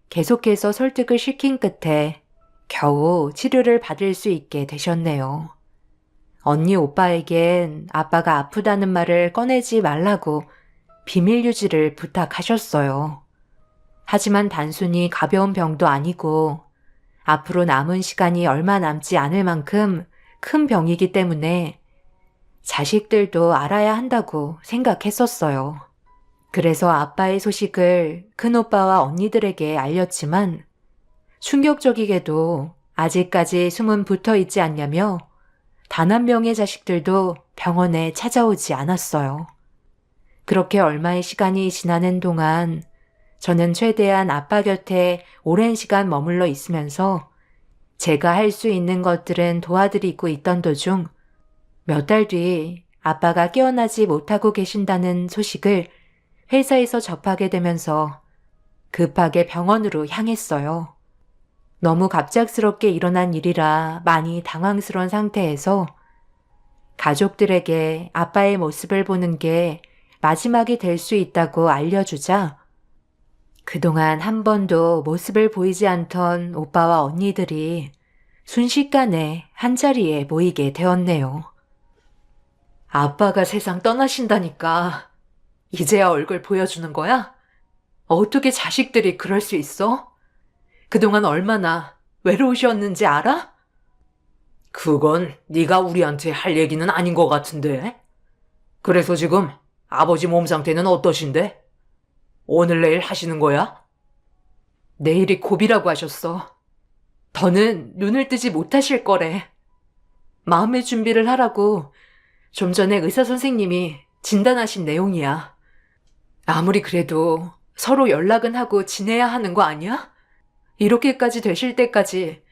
계속해서 설득을 시킨 끝에 겨우 치료를 받을 수 있게 되셨네요. 언니 오빠에겐 아빠가 아프다는 말을 꺼내지 말라고 비밀 유지를 부탁하셨어요. 하지만 단순히 가벼운 병도 아니고 앞으로 남은 시간이 얼마 남지 않을 만큼 큰 병이기 때문에 자식들도 알아야 한다고 생각했었어요. 그래서 아빠의 소식을 큰오빠와 언니들에게 알렸지만 충격적이게도 아직까지 숨은 붙어 있지 않냐며 단 한 명의 자식들도 병원에 찾아오지 않았어요. 그렇게 얼마의 시간이 지나는 동안 저는 최대한 아빠 곁에 오랜 시간 머물러 있으면서 제가 할 수 있는 것들은 도와드리고 있던 도중 몇 달 뒤 아빠가 깨어나지 못하고 계신다는 소식을 회사에서 접하게 되면서 급하게 병원으로 향했어요. 너무 갑작스럽게 일어난 일이라 많이 당황스러운 상태에서 가족들에게 아빠의 모습을 보는 게 마지막이 될 수 있다고 알려주자 그동안 한 번도 모습을 보이지 않던 오빠와 언니들이 순식간에 한자리에 모이게 되었네요. 아빠가 세상 떠나신다니까 이제야 얼굴 보여주는 거야? 어떻게 자식들이 그럴 수 있어? 그동안 얼마나 외로우셨는지 알아? 그건 네가 우리한테 할 얘기는 아닌 것 같은데. 그래서 지금 아버지 몸 상태는 어떠신데? 오늘 내일 하시는 거야? 내일이 고비라고 하셨어. 더는 눈을 뜨지 못하실 거래. 마음의 준비를 하라고 좀 전에 의사 선생님이 진단하신 내용이야. 아무리 그래도 서로 연락은 하고 지내야 하는 거 아니야? 이렇게까지 되실 때까지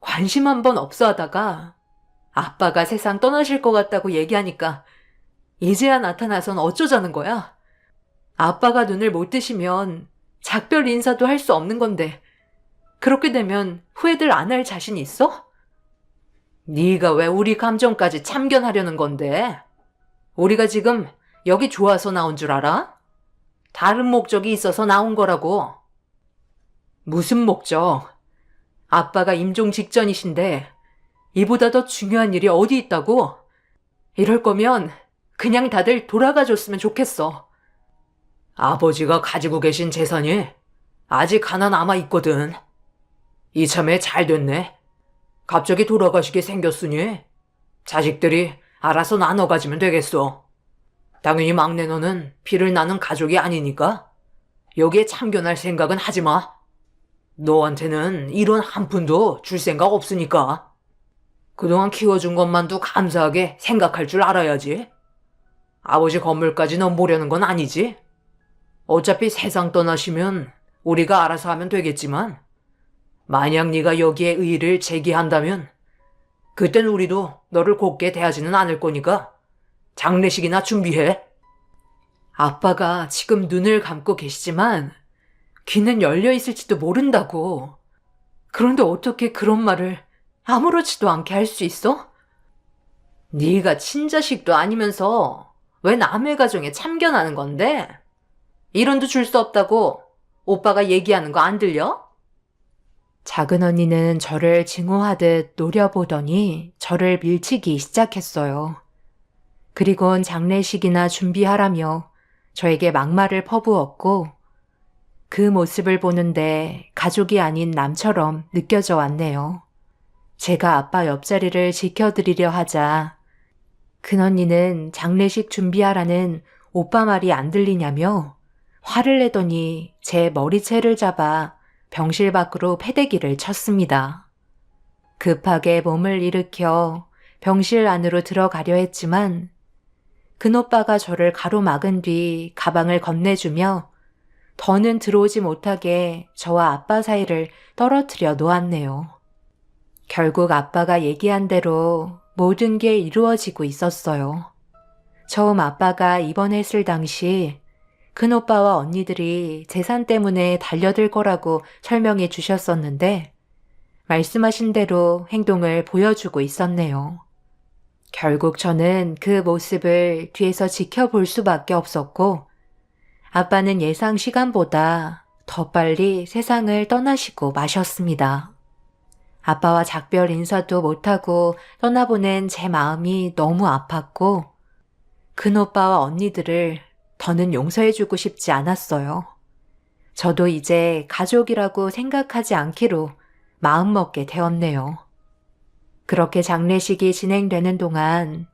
관심 한 번 없어 하다가 아빠가 세상 떠나실 것 같다고 얘기하니까 이제야 나타나선 어쩌자는 거야? 아빠가 눈을 못 뜨시면 작별 인사도 할 수 없는 건데 그렇게 되면 후회들 안 할 자신 있어? 네가 왜 우리 감정까지 참견하려는 건데? 우리가 지금 여기 좋아서 나온 줄 알아? 다른 목적이 있어서 나온 거라고. 무슨 목적? 아빠가 임종 직전이신데 이보다 더 중요한 일이 어디 있다고? 이럴 거면 그냥 다들 돌아가 줬으면 좋겠어. 아버지가 가지고 계신 재산이 아직 하나 남아있거든. 이참에 잘 됐네. 갑자기 돌아가시게 생겼으니 자식들이 알아서 나눠 가지면 되겠어. 당연히 막내 너는 피를 나는 가족이 아니니까 여기에 참견할 생각은 하지 마. 너한테는 이런 한 푼도 줄 생각 없으니까. 그동안 키워준 것만도 감사하게 생각할 줄 알아야지. 아버지 건물까지 넘보려는 건 아니지? 어차피 세상 떠나시면 우리가 알아서 하면 되겠지만 만약 네가 여기에 의의를 제기한다면 그땐 우리도 너를 곱게 대하지는 않을 거니까 장례식이나 준비해. 아빠가 지금 눈을 감고 계시지만 귀는 열려 있을지도 모른다고. 그런데 어떻게 그런 말을 아무렇지도 않게 할 수 있어? 네가 친자식도 아니면서 왜 남의 가정에 참견하는 건데? 이론도 줄 수 없다고 오빠가 얘기하는 거 안 들려? 작은 언니는 저를 증오하듯 노려보더니 저를 밀치기 시작했어요. 그리곤 장례식이나 준비하라며 저에게 막말을 퍼부었고 그 모습을 보는데 가족이 아닌 남처럼 느껴져 왔네요. 제가 아빠 옆자리를 지켜드리려 하자 큰언니는 장례식 준비하라는 오빠 말이 안 들리냐며 화를 내더니 제 머리채를 잡아 병실 밖으로 패대기를 쳤습니다. 급하게 몸을 일으켜 병실 안으로 들어가려 했지만 큰오빠가 저를 가로막은 뒤 가방을 건네주며 더는 들어오지 못하게 저와 아빠 사이를 떨어뜨려 놓았네요. 결국 아빠가 얘기한 대로 모든 게 이루어지고 있었어요. 처음 아빠가 입원했을 당시 큰오빠와 언니들이 재산 때문에 달려들 거라고 설명해 주셨었는데 말씀하신 대로 행동을 보여주고 있었네요. 결국 저는 그 모습을 뒤에서 지켜볼 수밖에 없었고 아빠는 예상 시간보다 더 빨리 세상을 떠나시고 마셨습니다. 아빠와 작별 인사도 못하고 떠나보낸 제 마음이 너무 아팠고 큰오빠와 언니들을 더는 용서해주고 싶지 않았어요. 저도 이제 가족이라고 생각하지 않기로 마음먹게 되었네요. 그렇게 장례식이 진행되는 동안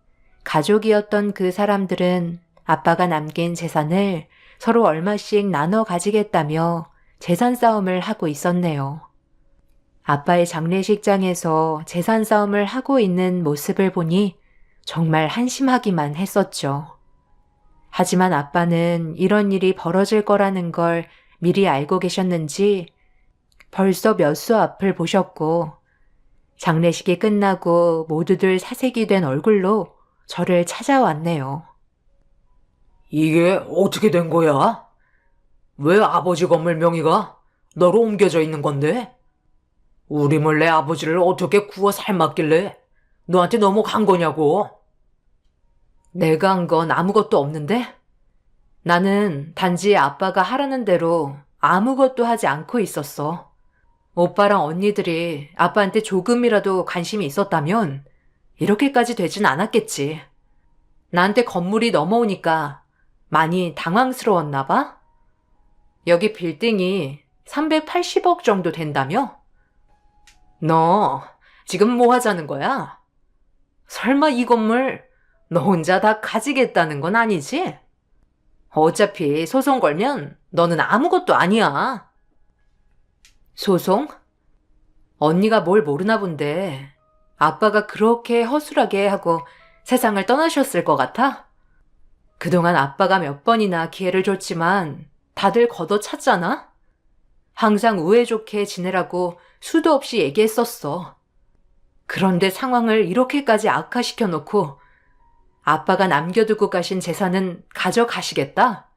가족이었던 그 사람들은 아빠가 남긴 재산을 서로 얼마씩 나눠 가지겠다며 재산 싸움을 하고 있었네요. 아빠의 장례식장에서 재산 싸움을 하고 있는 모습을 보니 정말 한심하기만 했었죠. 하지만 아빠는 이런 일이 벌어질 거라는 걸 미리 알고 계셨는지 벌써 몇 수 앞을 보셨고 장례식이 끝나고 모두들 사색이 된 얼굴로 저를 찾아왔네요. 이게 어떻게 된 거야? 왜 아버지 건물 명의가 너로 옮겨져 있는 건데? 우리 몰래 아버지를 어떻게 구워 삶았길래 너한테 넘어간 거냐고? 내가 한 건 아무것도 없는데? 나는 단지 아빠가 하라는 대로 아무것도 하지 않고 있었어. 오빠랑 언니들이 아빠한테 조금이라도 관심이 있었다면 이렇게까지 되진 않았겠지. 나한테 건물이 넘어오니까 많이 당황스러웠나 봐? 여기 빌딩이 380억 정도 된다며? 너 지금 뭐 하자는 거야? 설마 이 건물 너 혼자 다 가지겠다는 건 아니지? 어차피 소송 걸면 너는 아무것도 아니야. 소송? 언니가 뭘 모르나 본데 아빠가 그렇게 허술하게 하고 세상을 떠나셨을 것 같아? 그동안 아빠가 몇 번이나 기회를 줬지만 다들 걷어찼잖아? 항상 우애 좋게 지내라고 수도 없이 얘기했었어. 그런데 상황을 이렇게까지 악화시켜놓고 아빠가 남겨두고 가신 재산은 가져가시겠다?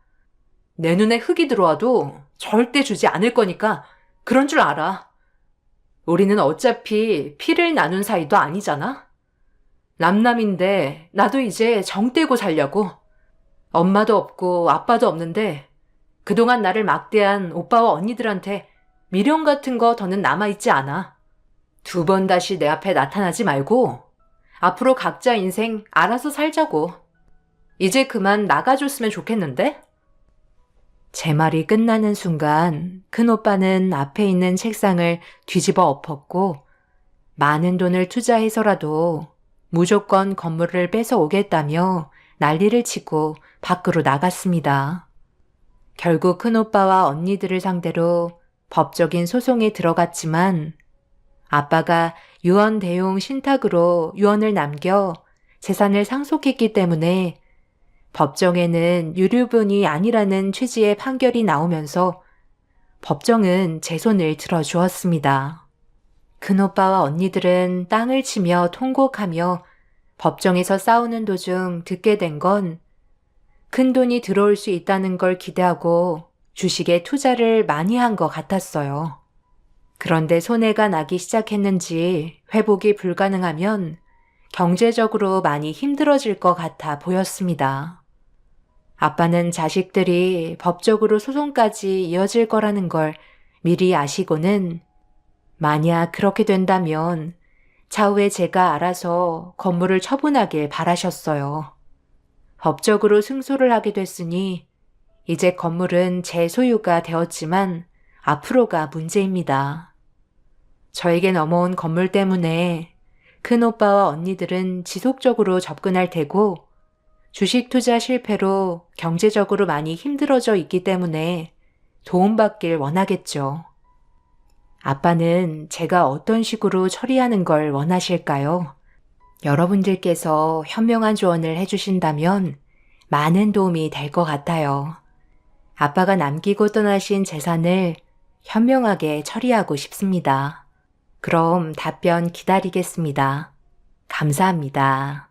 내 눈에 흙이 들어와도 절대 주지 않을 거니까 그런 줄 알아. 우리는 어차피 피를 나눈 사이도 아니잖아? 남남인데 나도 이제 정 떼고 살려고. 엄마도 없고 아빠도 없는데 그동안 나를 막대한 오빠와 언니들한테 미련 같은 거 더는 남아있지 않아. 2번 다시 내 앞에 나타나지 말고 앞으로 각자 인생 알아서 살자고. 이제 그만 나가줬으면 좋겠는데? 제 말이 끝나는 순간 큰오빠는 앞에 있는 책상을 뒤집어 엎었고 많은 돈을 투자해서라도 무조건 건물을 뺏어오겠다며 난리를 치고 밖으로 나갔습니다. 결국 큰오빠와 언니들을 상대로 법적인 소송에 들어갔지만 아빠가 유언 대용 신탁으로 유언을 남겨 재산을 상속했기 때문에 법정에는 유류분이 아니라는 취지의 판결이 나오면서 법정은 제 손을 들어주었습니다. 큰오빠와 언니들은 땅을 치며 통곡하며 법정에서 싸우는 도중 듣게 된 건 큰돈이 들어올 수 있다는 걸 기대하고 주식에 투자를 많이 한 것 같았어요. 그런데 손해가 나기 시작했는지 회복이 불가능하면 경제적으로 많이 힘들어질 것 같아 보였습니다. 아빠는 자식들이 법적으로 소송까지 이어질 거라는 걸 미리 아시고는 만약 그렇게 된다면 차후에 제가 알아서 건물을 처분하길 바라셨어요. 법적으로 승소를 하게 됐으니 이제 건물은 제 소유가 되었지만 앞으로가 문제입니다. 저에게 넘어온 건물 때문에 큰오빠와 언니들은 지속적으로 접근할 테고 주식 투자 실패로 경제적으로 많이 힘들어져 있기 때문에 도움받길 원하겠죠. 아빠는 제가 어떤 식으로 처리하는 걸 원하실까요? 여러분들께서 현명한 조언을 해주신다면 많은 도움이 될 것 같아요. 아빠가 남기고 떠나신 재산을 현명하게 처리하고 싶습니다. 그럼 답변 기다리겠습니다. 감사합니다.